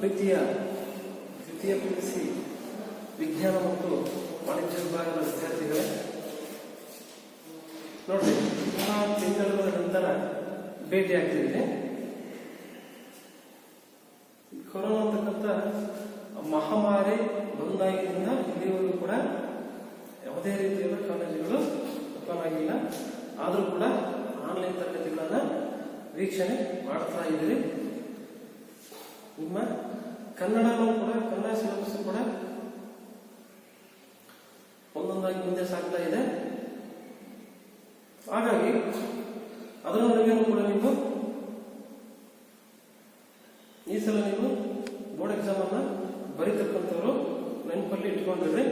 ಪ್ರೀತಿಯ ದ್ವಿತೀಯ PUC ವಿಜ್ಞಾನ ಮತ್ತು ವಾಣಿಜ್ಯ ವಿಭಾಗದ ವಿದ್ಯಾರ್ಥಿಗಳೇ, ನೋಡ್ರಿ ತುಂಬಾ ತಿಂಗಳ ನಂತರ ಭೇಟಿ ಆಗ್ತಿದೆ. ಕೊರೋನಾ ಅಂತಕ್ಕಂಥ ಮಹಾಮಾರಿ ಬಂದಾಗಿನಿಂದ ಇಲ್ಲಿವರೆಗೂ ಕೂಡ ಯಾವುದೇ ರೀತಿಯ ಕಾಲೇಜುಗಳು ಓಪನ್ ಆಗಿಲ್ಲ. ಆದರೂ ಕೂಡ ಆನ್ಲೈನ್ ತರಗತಿಗಳನ್ನ ವೀಕ್ಷಣೆ ಮಾಡ್ತಾ ಇದ್ದೀರಿ. ನಿಮ್ಮ ಕನ್ನಡನೂ ಕೂಡ, ಕನ್ನಡ ಸಿಲೆಬಸ್ ಕೂಡ ಒಂದೊಂದಾಗಿ ಮುಂದೆ ಸಾಗ್ತಾ ಇದೆ. ಹಾಗಾಗಿ ಅದರ ನಡುವೆಯೂ ಕೂಡ ನೀವು ಈ ಸಲ ನೀವು ಬೋರ್ಡ್ ಎಕ್ಸಾಮ್ ಅನ್ನ ಬರೀತಕ್ಕಂಥವ್ರು ನೆನಪಲ್ಲಿ ಇಟ್ಕೊಂಡಿರ್ರಿ.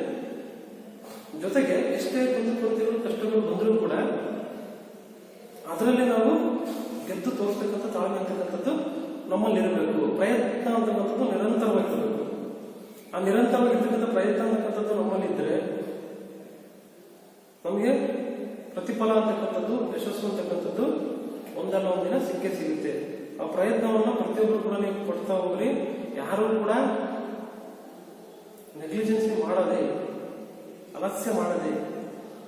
ಜೊತೆಗೆ ಎಷ್ಟೇ ಕುಂದುಕೊರತೆಗಳು ಕಷ್ಟಗಳು ಬಂದರೂ ಕೂಡ ಅದರಲ್ಲಿ ನಾವು ಗೆದ್ದು ತೋರಿಸ್ತಕ್ಕಂಥ ತಾಳ್ಮೆ ಅಂತಕ್ಕಂಥದ್ದು ನಮ್ಮಲ್ಲಿರಬೇಕು. ಪ್ರಯತ್ನ ಅಂತಕ್ಕಂಥದ್ದು ನಿರಂತರವಾಗಿರಬೇಕು. ಆ ನಿರಂತರವಾಗಿರ್ತಕ್ಕಂಥ ಪ್ರಯತ್ನ ಅಂತಕ್ಕಂಥದ್ದು ನಮ್ಮಲ್ಲಿದ್ದರೆ ನಮಗೆ ಪ್ರತಿಫಲ ಅಂತಕ್ಕಂಥದ್ದು, ಯಶಸ್ಸು ಅಂತಕ್ಕಂಥದ್ದು ಒಂದಲ್ಲ ಒಂದಿನ ಸಿಕ್ಕೇ ಸಿಗುತ್ತೆ. ಆ ಪ್ರಯತ್ನವನ್ನ ಪ್ರತಿಯೊಬ್ಬರು ಕೂಡ ನೀವು ಕೊಡ್ತಾ ಹೋಗ್ರಿ. ಯಾರು ಕೂಡ ನೆಗ್ಲಿಜೆನ್ಸಿ ಮಾಡದೆ, ಅಲಸ್ಯ ಮಾಡದೆ,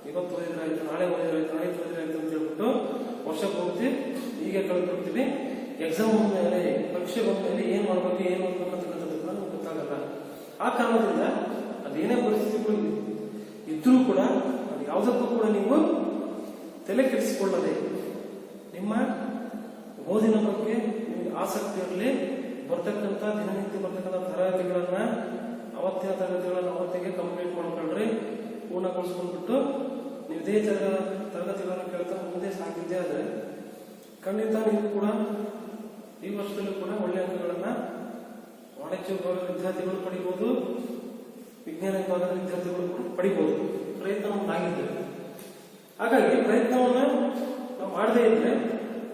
ಇವತ್ತು ಓದಿದ್ರಾಯ್ತು, ನಾಳೆ ಓದಿದ್ರಾಯ್ತು, ನಾಳೆ ಓದಿದ್ರಾಯ್ತು ಅಂತ ಹೇಳ್ಬಿಟ್ಟು ವರ್ಷ ಪೂರ್ತಿ ಹೀಗೆ ಕಳೆದ್ಬಿಡ್ತೀವಿ. ಎಕ್ಸಾಮ್ ಮೇಲೆ, ಪರೀಕ್ಷೆ ಬಂದ್ಮೇಲೆ ಏನ್ ಮಾಡ್ಬೇಕು, ಏನ್ ಮಾಡ್ಬೇಕು ಅಂತಕ್ಕಂಥದ್ದು ಕೂಡ ನಮ್ಗೆ ಗೊತ್ತಾಗಲ್ಲ. ಆ ಕಾರಣದಿಂದ ಅದೇನೇ ಪರಿಸ್ಥಿತಿಗಳು ಇದ್ರೂ ಕೂಡ ಅದು ಯಾವುದಕ್ಕೂ ಕೂಡ ನೀವು ತಲೆ ಕೆಡಿಸಿಕೊಳ್ಳದೆ ನಿಮ್ಮ ಓದಿನ ಬಗ್ಗೆ ನಿಮಗೆ ಆಸಕ್ತಿ ಇರಲಿ. ಬರ್ತಕ್ಕಂಥ ದಿನನಿತ್ಯ ಬರ್ತಕ್ಕಂಥ ತರಗತಿಗಳನ್ನ ಅವತ್ತಿನ ತರಗತಿಗಳನ್ನ ಅವತ್ತಿಗೆ ಕಂಪ್ಲೀಟ್ ಮಾಡ್ಕೊಳ್ರಿ. ಪೂರ್ಣಗೊಳಿಸ್ಕೊಂಡ್ಬಿಟ್ಟು ನೀವು ಇದೇ ತರಗತಿಗಳನ್ನ ಕೇಳ್ತಾ ಮುಂದೆ ಸಾಗಿದ್ದೇ ಆದ್ರೆ ಖಂಡಿತ ನೀವು ಕೂಡ ಈ ವರ್ಷದಲ್ಲೂ ಕೂಡ ಒಳ್ಳೆಯ ಅಂಕಗಳನ್ನ ವಾಣಿಜ್ಯ ವಿಭಾಗದ ವಿದ್ಯಾರ್ಥಿಗಳು ಪಡಿಬಹುದು, ವಿಜ್ಞಾನ ವಿಭಾಗದ ವಿದ್ಯಾರ್ಥಿಗಳು ಕೂಡ ಪಡಿಬಹುದು. ಪ್ರಯತ್ನ ನಮ್ದಾಗಿದ್ದೇವೆ. ಹಾಗಾಗಿ ಪ್ರಯತ್ನವನ್ನ ನಾವು ಮಾಡದೇ ಇದ್ರೆ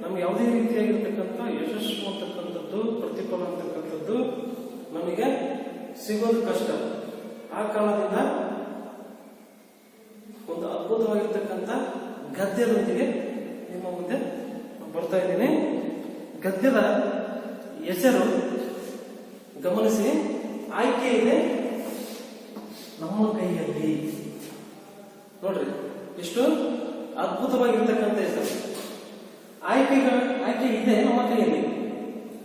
ನಮ್ಗೆ ಯಾವುದೇ ರೀತಿಯಾಗಿರ್ತಕ್ಕಂಥ ಯಶಸ್ಸು ಅಂತಕ್ಕಂಥದ್ದು, ಪ್ರತಿಫಲ ಅಂತಕ್ಕಂಥದ್ದು ನಮಗೆ ಸಿಗೋದು ಕಷ್ಟ. ಆ ಕಾರಣದಿಂದ ಒಂದು ಅದ್ಭುತವಾಗಿರ್ತಕ್ಕಂಥ ಗದ್ಯದೊಂದಿಗೆ ನಿಮ್ಮ ಮುಂದೆ ಬರ್ತಾ ಇದ್ದೀನಿ. ಗದ್ಯದ ಹೆಸರು ಗಮನಿಸಿ, ಆಯ್ಕೆ ಇದೆ ನಮ್ಮ ಕೈಯಲ್ಲಿ. ನೋಡ್ರಿ ಎಷ್ಟು ಅದ್ಭುತವಾಗಿರ್ತಕ್ಕಂಥ ಹೆಸರು. ಆಯ್ಕೆ ಇದೆ ನಮ್ಮ ಕೈಯಲ್ಲಿ.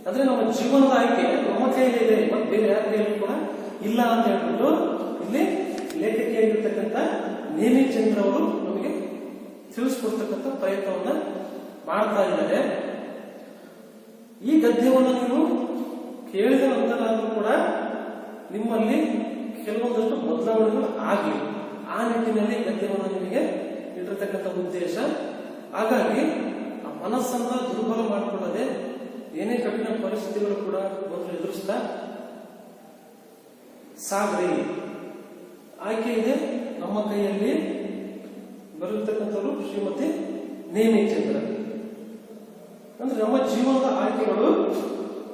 ಅಂದ್ರೆ ನಮ್ಮ ಜೀವನದ ಆಯ್ಕೆ ನಮ್ಮ ಕೈಯಲ್ಲಿ ಇದೆ, ಮತ್ತೆ ಬೇರೆ ಯಾರ ಕೈಯಲ್ಲಿ ಕೂಡ ಇಲ್ಲ ಅಂತ ಹೇಳ್ಬಿಟ್ಟು ಇಲ್ಲಿ ಲೇಖಕಿಯಾಗಿರ್ತಕ್ಕಂಥ ನೇಮಿಚಂದ್ರ ಅವರು ನಮಗೆ ತಿಳಿಸ್ಕೊಡ್ತಕ್ಕಂಥ ಪ್ರಯತ್ನವನ್ನ ಮಾಡ್ತಾ ಇದ್ದಾರೆ. ಈ ಗದ್ಯವನ್ನು ನೀವು ಕೇಳಿದ ನಂತರ ಕೂಡ ನಿಮ್ಮಲ್ಲಿ ಕೆಲವೊಂದಷ್ಟು ಬದಲಾವಣೆಗಳು ಆಗಲಿ, ಆ ನಿಟ್ಟಿನಲ್ಲಿ ಗದ್ಯವನ್ನು ನಿಮಗೆ ಇಟ್ಟಿರ್ತಕ್ಕಂಥ ಉದ್ದೇಶ. ಹಾಗಾಗಿ ಆ ಮನಸ್ಸನ್ನ ದುರ್ಬಲ ಮಾಡಿಕೊಳ್ಳದೆ ಏನೇ ಕಠಿಣ ಪರಿಸ್ಥಿತಿಗಳು ಕೂಡ ಮೊದಲು ಎದುರಿಸ್ತಾ ಸಾಗ್ರಿ. ಆಯ್ಕೆ ಇದೆ ನಮ್ಮ ಕೈಯಲ್ಲಿ. ಬರತಕ್ಕಂಥವ್ರು ಶ್ರೀಮತಿ ನೇಮಿಚಂದ್ರ. ಅಂದ್ರೆ ನಮ್ಮ ಜೀವನದ ಆಯ್ಕೆಗಳು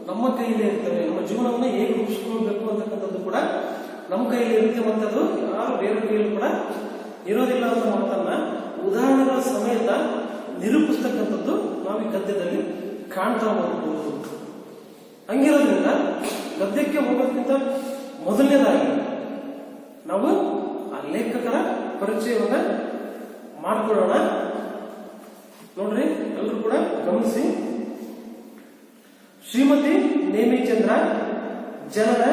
ನಮ್ಮ ಕೈಯಲ್ಲಿ ಇರ್ತವೆ. ನಮ್ಮ ಜೀವನವನ್ನು ಹೇಗೆ ರೂಪಿಸಿಕೊಳ್ಬೇಕು ಅಂತಕ್ಕಂಥದ್ದು ಕೂಡ ನಮ್ಮ ಕೈಯಲ್ಲಿ ಇರುತ್ತೆ. ಮತ್ತೆ ಅದು ಯಾರು ಬೇರೆ ಕೈಯಲ್ಲಿ ಕೂಡ ಇರೋದಿಲ್ಲ ಅಂತ ಮಾತನ್ನ ಉದಾಹರಣೆಗಳ ಸಮೇತ ನಿರೂಪಿಸ್ತಕ್ಕಂಥದ್ದು ನಾವು ಈ ಗದ್ಯದಲ್ಲಿ ಕಾಣ್ತಾ ಹೋಗಬಹುದು. ಹಂಗಿರೋದ್ರಿಂದ ಗದ್ಯಕ್ಕೆ ಹೋಗೋದಕ್ಕಿಂತ ಮೊದಲನೇದಾಗಿ ನಾವು ಆ ಲೇಖಕರ ಪರಿಚಯವನ್ನ ಮಾಡಿಕೊಳ್ಳೋಣ. ನೋಡ್ರಿ, ಎಲ್ಲರೂ ಕೂಡ ಗಮನಿಸಿ. ಶ್ರೀಮತಿ ನೇಮಿಚಂದ್ರ ಜನನ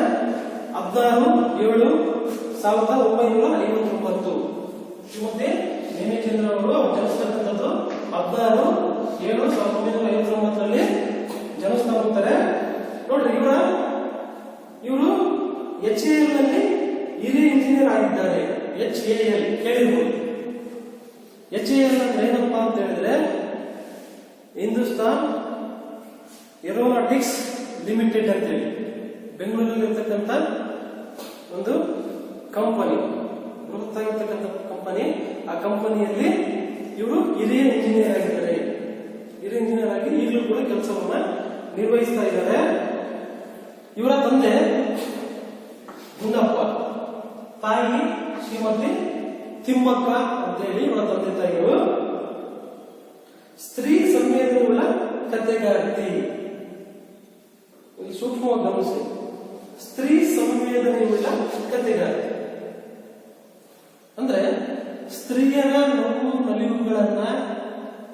16/7/1959. ಶ್ರೀಮತಿ ನೇಮಿಚಂದ್ರ ಅವರು ಜನಿಸ್ತಕ್ಕಂಥದ್ದು 16/7/1959 ಜನಿಸ್ತಾ ಹೋಗ್ತಾರೆ. ನೋಡ್ರಿ, ಇವರು HAL ನಲ್ಲಿ ಹಿರಿಯ ಇಂಜಿನಿಯರ್ ಆಗಿದ್ದಾರೆ. HAL ಕೇಳಿರ್ಬೋದು. HAL ಅಂದ್ರೆ ಏನಪ್ಪ ಅಂತ ಹೇಳಿದ್ರೆ ಹಿಂದೂಸ್ತಾನ್ ಏರೋನಾಟಿಕ್ಸ್ ಲಿಮಿಟೆಡ್ ಅಂತೇಳಿ ಬೆಂಗಳೂರಲ್ಲಿ ಇರ್ತಕ್ಕಂಥ ಒಂದು ಕಂಪನಿ, ಬೃಹತ್ತಾಗಿರ್ತಕ್ಕಂಥ ಕಂಪನಿ. ಆ ಕಂಪನಿಯಲ್ಲಿ ಇವರು ಹಿರಿಯ ಇಂಜಿನಿಯರ್ ಆಗಿದ್ದಾರೆ. ಹಿರಿಯ ಇಂಜಿನಿಯರ್ ಆಗಿ ಈಗಲೂ ಕೂಡ ಕೆಲಸವನ್ನ ನಿರ್ವಹಿಸ್ತಾ ಇದ್ದಾರೆ. ಇವರ ತಂದೆ ಗುಂಡಪ್ಪ, ತಾಯಿ ಶ್ರೀಮತಿ ತಿಮ್ಮಕ್ಕ ಅಂತೇಳಿ ಇವರ ತಂದೆ ತಾಯಿಗಳು. ಸ್ತ್ರೀ ಸಂವೇದನೆಯುಳ್ಳ ಕಥೆಗಾರ್ತಿ. ಸೂಕ್ಷ್ಮವಾಗಿ ಗಮನಿಸಿ. ಸಂವೇದನೆಯುಳ್ಳ ಕಥೆಗಾರ. ಅಂದ್ರೆ ಸ್ತ್ರೀಯರ ನೋವು ನಲಿವುಗಳನ್ನ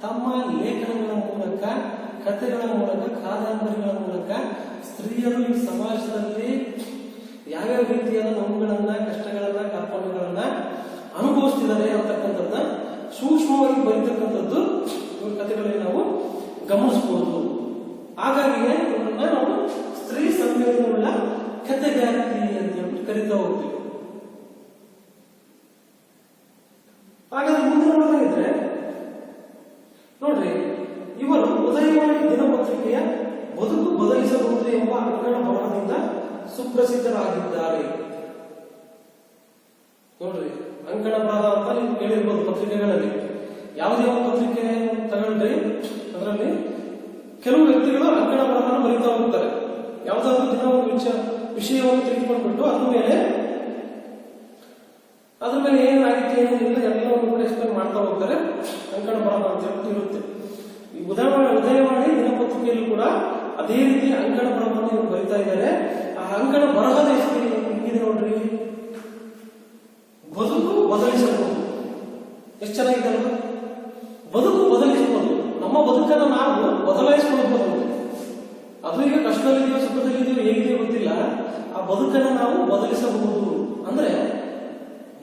ತಮ್ಮ ಲೇಖನಗಳ ಮೂಲಕ, ಕಥೆಗಳ ಮೂಲಕ, ಕಾದಂಬರಿಗಳ ಮೂಲಕ ಸ್ತ್ರೀಯರು ಈ ಸಮಾಜದಲ್ಲಿ ಯಾವ್ಯಾವ ರೀತಿಯಾದ ನೋವುಗಳನ್ನ, ಕಷ್ಟಗಳನ್ನ, ಕಾರ್ಪಣ್ಯಗಳನ್ನ ಅನುಭವಿಸ್ತಿದ್ದಾರೆ ಅಂತಕ್ಕಂಥದ್ದನ್ನ ಸೂಕ್ಷ್ಮವಾಗಿ ಬರೀತಕ್ಕಂಥದ್ದು ಇವ್ರ ಕಥೆಗಳಲ್ಲಿ ನಾವು ಗಮನಿಸಬಹುದು. ಹಾಗಾಗಿ ಇವರನ್ನ ನಾವು ಸ್ತ್ರೀ ಸಂವೇದನೆಯುಳ್ಳ ಕಥೆಗಾರ್ತಿ ಅಂತ ಕರಿತಾ ಹೋಗ್ತೀವಿ. ಹಾಗಾದ್ರೆ ಮುಂದೆ ನೋಡೋದಾಗಿದ್ರೆ ನೋಡ್ರಿ, ಇವರು ಉದಯವಾಣಿ ದಿನಪತ್ರಿಕೆಯ ಬದುಕು ಬದಲಿಸಬಹುದು ಎಂಬ ಅಂಕಣ ಬರಹದಿಂದ ಸುಪ್ರಸಿದ್ಧರಾಗಿದ್ದಾರೆ. ನೋಡ್ರಿ, ಅಂಕಣ ಬರಹ ಅಂತ ನೀವು ಕೇಳಿರ್ಬೋದು ಪತ್ರಿಕೆಗಳಲ್ಲಿ. ಯಾವುದೇ ಒಂದು ಪತ್ರಿಕೆ ತಗೊಂಡ್ರಿ, ಅದರಲ್ಲಿ ಕೆಲವು ವ್ಯಕ್ತಿಗಳು ಅಂಕಣ ಬರಹವನ್ನು ಬರೀತಾ ಹೋಗ್ತಾರೆ. ಯಾವುದಾದ್ರೂ ದಿನ ಒಂದು ವಿಷಯವನ್ನು ತೆಗೆದುಕೊಂಡ್ಬಿಟ್ಟು ಅದ್ರ ಮೇಲೆ ಏನಾಗಿತ್ತು ಏನಿಲ್ಲ ಎಲ್ಲವನ್ನು ಕೂಡ ಎಕ್ಸ್ಪ್ಲೇನ್ ಮಾಡ್ತಾ ಹೋಗ್ತಾರೆ. ಅಂಕಣ ಬರಹ ಅಂತ ಹೇಳ್ಬಿಟ್ಟು ಇರುತ್ತೆ. ಈ ಉದಯವಾಣಿ ದಿನಪತ್ರಿಕೆಯಲ್ಲೂ ಕೂಡ ಅದೇ ರೀತಿ ಅಂಕಣ ಬರಹವನ್ನು ಇವರು ಬರೀತಾ ಇದ್ದಾರೆ. ಆ ಅಂಕಣ ಬರಹದ ಹೆಸರು ಹೆಂಗಿದೆ ನೋಡ್ರಿ, ಬದುಕು ಬದಲಿಸಬಹುದು. ಎಷ್ಟು ಚೆನ್ನಾಗಿದೆ ಅಲ್ವಾ? ಬದುಕು ಬದಲಿಸಬಹುದು. ನಮ್ಮ ಬದುಕನ್ನು ನಾವು ಬದಲಾಯಿಸಿಕೊಳ್ಳಬಹುದು. ಅದು ಈಗ ಕಷ್ಟದಲ್ಲಿದೆಯೋ ಸುಖದಲ್ಲಿದೆಯೋ ಹೇಗಿದೆಯೋ ಗೊತ್ತಿಲ್ಲ, ಆ ಬದುಕನ್ನು ನಾವು ಬದಲಿಸಬಹುದು. ಅಂದ್ರೆ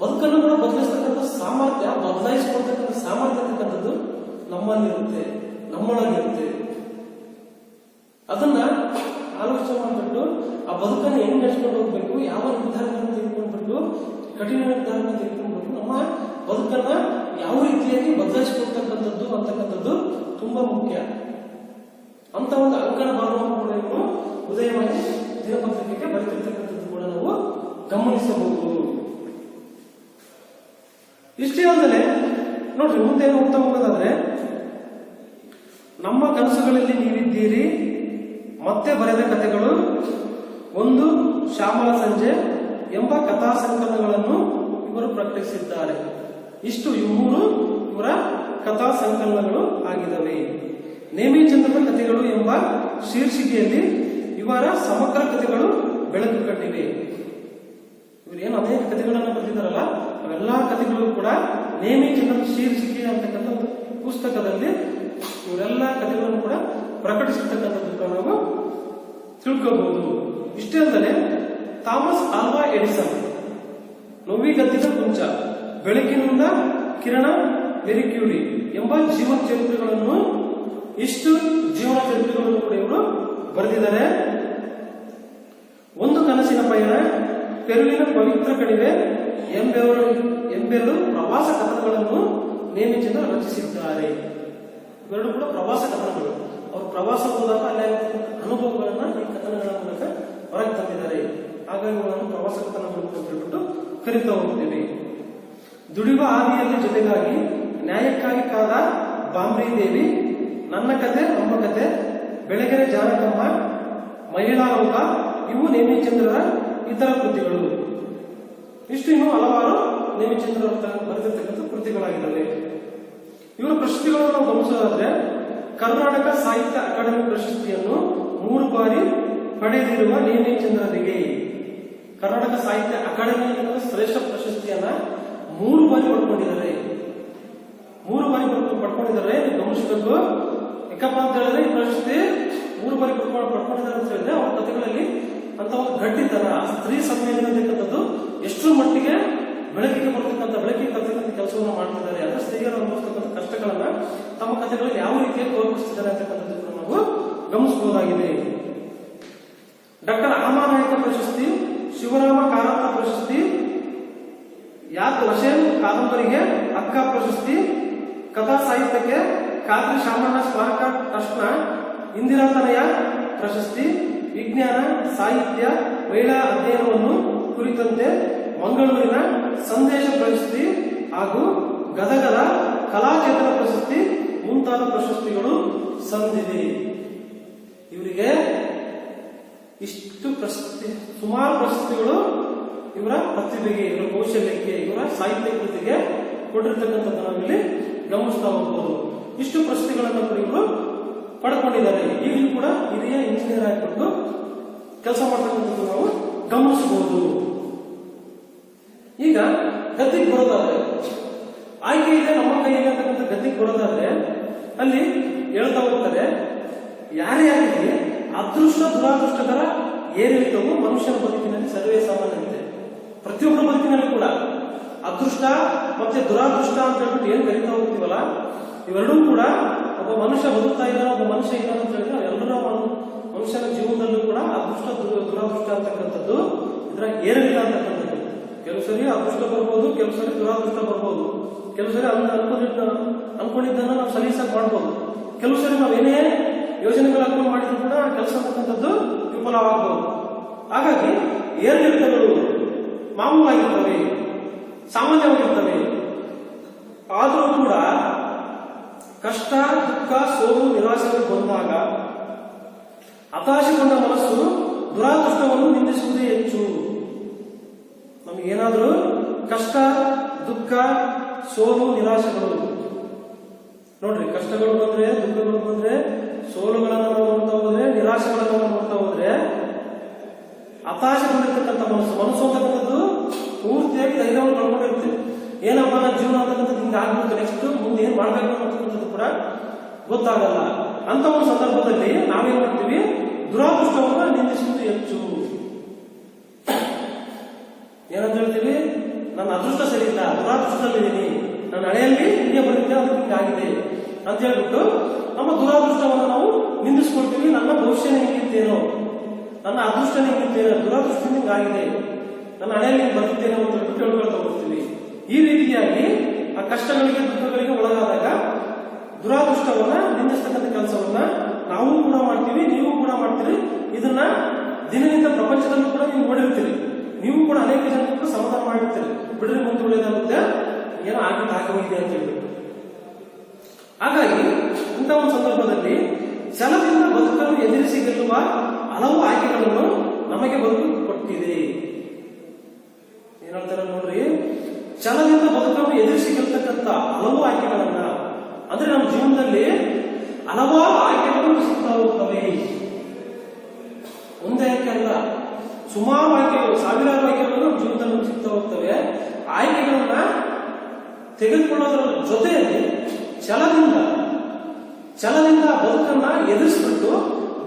ಬದುಕನ್ನು ಕೂಡ ಬದಲಿಸ್ತಕ್ಕಂಥ ಸಾಮರ್ಥ್ಯ, ಬದಲಾಯಿಸಿಕೊಳ್ತಕ್ಕಂಥ ಸಾಮರ್ಥ್ಯ ಅಂತಕ್ಕಂಥದ್ದು ನಮ್ಮಲ್ಲಿರುತ್ತೆ, ನಮ್ಮೊಳಗಿರುತ್ತೆ. ಅದನ್ನ ಆಲೋಚನೆ ಮಾಡಿಬಿಟ್ಟು ಆ ಬದುಕನ್ನು ಹೆಂಗ್ ನಡೆಸ್ಕೊಂಡು ಹೋಗ್ಬೇಕು, ಯಾವ ನಿರ್ಧಾರಗಳನ್ನು ತೆಗೆದುಕೊಂಡ್ಬಿಟ್ಟು, ಕಠಿಣ ನಿರ್ಧಾರವನ್ನು ತೆಗೆದುಕೊಂಡ್ಬಿಟ್ಟು ನಮ್ಮ ಬದುಕನ್ನ ಯಾವ ರೀತಿಯಾಗಿ ಬದಲಾಯಿಸಿಕೊಳ್ತಕ್ಕಂಥದ್ದು ಅಂತಕ್ಕಂಥದ್ದು ತುಂಬಾ ಮುಖ್ಯ. ಅಂತ ಒಂದು ಅಂಕಣ ಬರಹವನ್ನು ಕೂಡ ಇವರು ಉದಯವಾಣಿ ದಿನಪತ್ರಿಕೆಗೆ ಬರೆದಿರ್ತಕ್ಕಂಥದ್ದು ಕೂಡ ನಾವು ಗಮನಿಸಬಹುದು. ಇಷ್ಟೇ ಅಲ್ಲದೆ ನೋಡ್ರಿ, ಮುಂದೆ ಹೋಗ್ತಾ ಹೋಗೋದಾದ್ರೆ, ನಮ್ಮ ಕನಸುಗಳಲ್ಲಿ ನೀವಿದ್ದೀರಿ, ಮತ್ತೆ ಬರೆದ ಕಥೆಗಳು, ಒಂದು ಶ್ಯಾಮಲ ಸಂಜೆ ಎಂಬ ಕಥಾ ಸಂಕಲನಗಳನ್ನು ಇವರು ಪ್ರಕಟಿಸಿದ್ದಾರೆ. ಇವು ಮೂರು ಇವರ ಕಥಾ ಸಂಕಲನಗಳು ಆಗಿದವೆ. ನೇಮಿಚಂದ್ರನ ಕಥೆಗಳು ಎಂಬ ಶೀರ್ಷಿಕೆಯಲ್ಲಿ ಇವರ ಸಮಗ್ರ ಕಥೆಗಳು ಬೆಳಕು ಕಂಡಿವೆ. ಇವರು ಏನು ಅನೇಕ ಕಥೆಗಳನ್ನು ಬರೆದಿದ್ದಾರಲ್ಲ, ಅವೆಲ್ಲಾ ಕಥೆಗಳು ಕೂಡ ನೇಮಿಚಂದ್ರನ ಶೀರ್ಷಿಕೆ ಅಂತಕ್ಕಂಥ ಒಂದು ಪುಸ್ತಕದಲ್ಲಿ ಇವರೆಲ್ಲ ಕಥೆಗಳನ್ನು ಕೂಡ ಪ್ರಕಟಿಸಿರ್ತಕ್ಕಂಥದ್ದು ನಾವು ತಿಳ್ಕೋಬಹುದು. ಇಷ್ಟೇ ಅಲ್ಲದೆ ಥಾಮಸ್ ಆಲ್ವಾ ಎಡಿಸನ್ ನೋವಿಗದ್ದಿದ ಕುಂಚ, ಬೆಳಕಿನಿಂದ ಕಿರಣ, ಮೇರಿ ಕ್ಯೂರಿ ಎಂಬ ಜೀವನ ಚರಿತ್ರೆಗಳನ್ನು, ಇಷ್ಟು ಜೀವನ ಚರಿತ್ರೆಗಳನ್ನು ಕೂಡ ಇವರು ಬರೆದಿದ್ದಾರೆ. ಒಂದು ಕನಸಿನ ಪಯಣ, ಪೆರುವಿನ ಪವಿತ್ರ ಕಣಿವೆ ಎಂಬೆರಡು ಪ್ರವಾಸ ಕಥನಗಳನ್ನು ನೇಮಿಚಂದ್ರ ರಚಿಸಿದ್ದಾರೆ. ಇವೆರಡು ಕೂಡ ಪ್ರವಾಸ ಕಥನಗಳು. ಅವರು ಪ್ರವಾಸ ಹೋದಾಗ ಅಲ್ಲೇ ಅನುಭವಗಳನ್ನ ಈ ಕಥನಗಳ ಮೂಲಕ ಹೊರಗೆ ತಂದಿದ್ದಾರೆ. ಹಾಗಾಗಿ ಇವುಗಳನ್ನು ಪ್ರವಾಸ ಕಥನಗಳು ಅಂತ ಹೇಳ್ಬಿಟ್ಟು ಕರಿತಾ ಹೋಗ್ತೇವೆ. ದುಡಿಯುವ ಹಾದಿಯಲ್ಲಿ ಜೊತೆಗಾಗಿ ನ್ಯಾಯಕ್ಕಾಗಿ ಕಾದ ಬಾಂಬ್ರಿ ದೇವಿ, ನನ್ನ ಕತೆ ನಮ್ಮ ಕತೆ, ಬೆಳಗೆರೆ ಜಾನಕಮ್ಮ, ಮಹಿಳಾ ಲೋಕ ಇವು ನೇಮಿಚಂದ್ರರ ಇತರ ಕೃತಿಗಳು. ಇಷ್ಟು ಇನ್ನೂ ಹಲವಾರು ನೇಮಿಚಂದ್ರ ಬರೆದಿರ್ತಕ್ಕಂಥ ಕೃತಿಗಳಾಗಿದ್ದಾವೆ. ಇವರ ಪ್ರಶಸ್ತಿಗಳನ್ನು ನಾವು ಗಮನಿಸೋದಾದ್ರೆ, ಕರ್ನಾಟಕ ಸಾಹಿತ್ಯ ಅಕಾಡೆಮಿ ಪ್ರಶಸ್ತಿಯನ್ನು 3 ಬಾರಿ ಪಡೆದಿರುವ ನೇಮಿಚಂದ್ರರಿಗೆ, ಕರ್ನಾಟಕ ಸಾಹಿತ್ಯ ಅಕಾಡೆಮಿ ಶ್ರೇಷ್ಠ ಪ್ರಶಸ್ತಿಯನ್ನ 3 ಬಾರಿ ಪಡ್ಕೊಂಡಿದ್ದಾರೆ. 3 ಬಾರಿ ಪಡ್ಕೊಂಡಿದ್ದಾರೆ. ನೀವು ಗಮನಿಸಬೇಕು. ಯಾಕಪ್ಪ ಅಂತ ಹೇಳಿದ್ರೆ, ಈ ಪ್ರಶಸ್ತಿ 3 ಬಾರಿ ಪಡ್ಕೊಂಡಿದ್ದಾರೆ ಅಂತ ಹೇಳಿದ್ರೆ, ಅವರ ಕಥೆಗಳಲ್ಲಿ ಅಂತ ಒಂದು ಗಟ್ಟಿತನ, ಸ್ತ್ರೀ ಸಂವೇದನೆ ಅಂತಕ್ಕಂಥದ್ದು ಎಷ್ಟು ಮಟ್ಟಿಗೆ ಬೆಳಕಿಗೆ ತರ್ತಕ್ಕಂಥ ಕೆಲಸವನ್ನು ಮಾಡ್ತಿದ್ದಾರೆ. ಅಂದ್ರೆ ಸ್ತ್ರೀಯರು ಅನುಭವಿಸ್ತಕ್ಕಂಥ ಕಷ್ಟಗಳನ್ನ ತಮ್ಮ ಕಥೆಗಳಲ್ಲಿ ಯಾವ ರೀತಿಯಾಗಿ ತೋರ್ಪಿಸ್ತಿದ್ದಾರೆ ಅಂತಕ್ಕಂಥದ್ದು ನಾವು ಗಮನಿಸಬಹುದಾಗಿದೆ. ಡಾಕ್ಟರ್ ಆಮಾನಾಯಕ ಪ್ರಶಸ್ತಿ, ಶಿವರಾಮ ಕಾರಂತ ಪ್ರಶಸ್ತಿ, ಯಾದ್ ವಶೇನ್ ಕಾದಂಬರಿಗೆ ಅಕ್ಕ ಪ್ರಶಸ್ತಿ, ಕಥಾ ಸಾಹಿತ್ಯಕ್ಕೆ ಖಾದ್ರಿ ಶಾಮಣ್ಣ ಸ್ಮಾರಕ ಟ್ರಸ್ಟ್ನ ಇಂದಿರಾತನಯ ಪ್ರಶಸ್ತಿ, ವಿಜ್ಞಾನ, ಸಾಹಿತ್ಯ, ಮಹಿಳಾ ಅಧ್ಯಯನವನ್ನು ಕುರಿತಂತೆ ಮಂಗಳೂರಿನ ಸಂದೇಶ ಪ್ರಶಸ್ತಿ ಹಾಗೂ ಗದಗದ ಕಲಾಚೇತನ ಪ್ರಶಸ್ತಿ ಮುಂತಾದ ಪ್ರಶಸ್ತಿಗಳು ಸಂದಿವೆ. ಇವರಿಗೆ ಇಷ್ಟು ಪ್ರಶಸ್ತಿ, ಸುಮಾರು ಪ್ರಶಸ್ತಿಗಳು ಇವರ ಪ್ರತಿಭೆಗೆ, ಇವರ ಕೌಶಲ್ಯಕ್ಕೆ, ಇವರ ಸಾಹಿತ್ಯ ಕೃತಿಗೆ ಕೊಟ್ಟಿರ್ತಕ್ಕಂಥದ್ದು ನಾವಿಲ್ಲಿ ಗಮನಿಸ್ತಾ ಹೋಗಬಹುದು. ಇಷ್ಟು ಪ್ರಶಸ್ತಿಗಳನ್ನು ಕೂಡ ಇವರು ಪಡ್ಕೊಂಡಿದ್ದಾರೆ. ಈಗಲೂ ಕೂಡ ಹಿರಿಯ ಇಂಜಿನಿಯರ್ ಆಗಿಬಿಟ್ಟು ಕೆಲಸ ಮಾಡ್ತಕ್ಕಂಥದ್ದು ನಾವು ಗಮನಿಸಬಹುದು. ಈಗ ಗದ್ದಿಗೆ ಬರೋದಾದ್ರೆ ಆಯ್ಕೆ ಇದೆ ನಮ್ಮ ಕೈಯಲ್ಲಿ ಅಂತಕ್ಕಂಥ ಗದ್ದಿಗೆ ಬರೋದಾದ್ರೆ ಅಲ್ಲಿ ಹೇಳ್ತಾ ಹೋಗ್ತಾರೆ, ಯಾರ್ಯಾರಿಗೆ ಅದೃಷ್ಟ ದುರಾದೃಷ್ಟಕರ ಏರಿಳಿತವು ಮನುಷ್ಯನ ಬದುಕಿನಲ್ಲಿ ಸರ್ವೇ ಸಾಮಾನ್ಯವಿದೆ. ಪ್ರತಿಯೊಬ್ಬರ ಬದುಕಿನಲ್ಲಿ ಕೂಡ ಅದೃಷ್ಟ ಮತ್ತೆ ದುರಾದೃಷ್ಟ ಅಂತ ಹೇಳ್ಬಿಟ್ಟು ಏನ್ ಕರಿತಾ ಹೋಗ್ತೀವಲ್ಲ, ಇವೆರಡೂ ಕೂಡ ಒಬ್ಬ ಮನುಷ್ಯ ಬದುಕ್ತಾ ಇದ್ದಾನೆ, ಒಬ್ಬ ಮನುಷ್ಯ ಇದ್ದಾನೆ ಅಂತ ಹೇಳಿದ್ರೆ ಎಲ್ಲರ ಮನುಷ್ಯನ ಜೀವನದಲ್ಲೂ ಕೂಡ ಅದೃಷ್ಟ ದುರಾದೃಷ್ಟ ಅಂತಕ್ಕಂಥದ್ದು ಇದರ ಏರಿಳಿತ ಅಂತಕ್ಕಂಥದ್ದು. ಕೆಲವು ಸರಿ ಅದೃಷ್ಟ ಬರ್ಬೋದು, ಕೆಲವು ಸರಿ ದುರಾದೃಷ್ಟ ಬರ್ಬೋದು, ಕೆಲವು ಸರಿ ಅನ್ಕೊಂಡಿದ್ದನ್ನ ನಾವು ಸಲೀಸಾಗಿ ಮಾಡ್ಬೋದು, ಕೆಲವು ಸರಿ ನಾವೇನೇ ಯೋಜನೆಗಳು ಹಾಕೊಂಡು ಮಾಡಿದ್ರು ಕೂಡ ಕೆಲಸ ಅಂತಕ್ಕಂಥದ್ದು ವಿಫಲವಾಗಬಹುದು. ಹಾಗಾಗಿ ಏರಿಳಿತಗಳು ಮಾಮೂಲಾಗಿರ್ತವೆ, ಸಾಮಾನ್ಯವಾಗಿರ್ತವೆ. ಆದರೂ ಕೂಡ ಕಷ್ಟ, ದುಃಖ, ಸೋಲು, ನಿರಾಶೆಗಳು ಬಂದಾಗ ಹತಾಶೆಗೊಂಡ ಮನಸ್ಸು ದುರಾದೃಷ್ಟವನ್ನು ನಿಂದಿಸುವುದೇ ಹೆಚ್ಚು. ನಮಗೇನಾದ್ರೂ ಕಷ್ಟ, ದುಃಖ, ಸೋಲು, ನಿರಾಶೆಗಳು ನೋಡ್ರಿ, ಕಷ್ಟಗಳು ಬಂದ್ರೆ, ದುಃಖಗಳು ಬಂದ್ರೆ, ಸೋಲುಗಳನ್ನು ನಾವು ನೋಡ್ತಾ ಹೋದ್ರೆ, ನಿರಾಶೆಗಳನ್ನು ನಾವು ನೋಡ್ತಾ ಹೋದ್ರೆ ಹತಾಶೆಗೊಂಡಿರ್ತಕ್ಕಂಥ ಮನಸ್ಸು ಅಂತಕ್ಕಂಥದ್ದು ಪೂರ್ತಿಯಾಗಿ ಧೈರ್ಯವನ್ನು ಕಳ್ಕೊಂಡಿರುತ್ತೆ. ಏನಪ್ಪ ನನ್ನ ಜೀವನ ಅಂತಕ್ಕಂಥದ್ದು ಹಿಂಗೆ ಆಗ್ಬಿಟ್ಟು ನೆಕ್ಸ್ಟ್ ಮುಂದೆ ಏನ್ ಮಾಡ್ಬೇಕು ಅಂತಕ್ಕಂಥದ್ದು ಕೂಡ ಗೊತ್ತಾಗಲ್ಲ. ಅಂತ ಒಂದು ಸಂದರ್ಭದಲ್ಲಿ ನಾವೇನ್ ಮಾಡ್ತೀವಿ, ದುರಾದೃಷ್ಟವನ್ನ ನಿಂದಿಸುವುದು ಹೆಚ್ಚು. ಏನಂತ ಹೇಳ್ತೀವಿ, ನನ್ನ ಅದೃಷ್ಟ ಸರಿ ಇಲ್ಲ, ದುರಾದೃಷ್ಟದಲ್ಲಿದ್ದೀನಿ, ನನ್ನ ಹಳೆಯಲ್ಲಿ ಹಿಂಗೆ ಬರುತ್ತೆ, ಅದು ಹಿಂಗಾಗಿದೆ ಅಂತ ಹೇಳ್ಬಿಟ್ಟು ನಮ್ಮ ದುರಾದೃಷ್ಟವನ್ನು ನಾವು ನಿಂದಿಸ್ಕೊಳ್ತೀವಿ. ನನ್ನ ಭವಿಷ್ಯನೇ ಹಿಂಗಿರ್ತೇನೋ, ನನ್ನ ಅದೃಷ್ಟನೇ ಹಿಂಗಿರ್ತೇನೋ, ದುರಾದೃಷ್ಟದಿಂದ ಹಿಂಗಾಗಿದೆ, ನನ್ನ ಹಳೆಯಲ್ಲಿ ಬಂದಿದ್ದೇನೋ ಅಂತ ಹೇಳ್ಬಿಟ್ಟು ಹೇಳ್ಕೊಳ್ತಾ ಹೋಗ್ತೀವಿ. ಈ ರೀತಿಯಾಗಿ ಆ ಕಷ್ಟಗಳಿಗೆ, ದುಃಖಗಳಿಗೆ ಒಳಗಾದಾಗ ದುರಾದೃಷ್ಟವನ್ನ ನಿಂದಿಸ್ತಕ್ಕಂಥ ಕೆಲಸವನ್ನ ನಾವು ಕೂಡ ಮಾಡ್ತೀವಿ, ನೀವು ಕೂಡ ಮಾಡ್ತೀರಿ. ಇದನ್ನ ದಿನನಿತ್ಯ ಪ್ರಪಂಚದಲ್ಲೂ ಕೂಡ ನೀವು ನೋಡಿರ್ತೀರಿ. ನೀವು ಕೂಡ ಅನೇಕ ಜನಕ್ಕೂ ಸಮಾಧಾನ ಮಾಡಿರ್ತೀರಿ, ಬಿಡ್ರಿ ಮುಂದೆ ಒಳ್ಳೇದಾಗುತ್ತೆ, ಏನೋ ಆಗೋಗಿದೆ ಅಂತ ಹೇಳ್ಬಿಟ್ಟು. ಹಾಗಾಗಿ ಇಂಥ ಒಂದು ಸಂದರ್ಭದಲ್ಲಿ ಛಲದಿಂದ ಬದುಕನ್ನು ಎದುರಿಸಿ ಗೆಲ್ಲುವ ಹಲವು ಆಯ್ಕೆಗಳನ್ನು ನಮಗೆ ಬದುಕು ಕೊಟ್ಟಿದೆ. ಏನಂತಾರೆ ನೋಡ್ರಿ, ಛಲದಿಂದ ಬದುಕನ್ನು ಎದುರಿಸಿ ಗೆಲ್ತಕ್ಕಂಥ ಹಲವು ಆಯ್ಕೆಗಳನ್ನ, ಅಂದ್ರೆ ನಮ್ಮ ಜೀವನದಲ್ಲಿ ಹಲವಾರು ಆಯ್ಕೆಗಳು ಸಿಗ್ತಾ ಹೋಗ್ತವೆ. ಒಂದೇ ಆಯ್ಕೆ ಅಲ್ಲ, ಸುಮಾರು ಆಯ್ಕೆಗಳು, ಸಾವಿರಾರು ಆಯ್ಕೆಗಳು ನಮ್ಮ ಜೀವನದಲ್ಲಿ ಸಿಗ್ತಾ ಹೋಗ್ತವೆ. ಆಯ್ಕೆಗಳನ್ನ ತೆಗೆದುಕೊಳ್ಳೋದ್ರ ಜೊತೆಯಲ್ಲಿ ಛಲದಿಂದ ಬದುಕನ್ನ ಎದುರಿಸ್ಬಿಟ್ಟು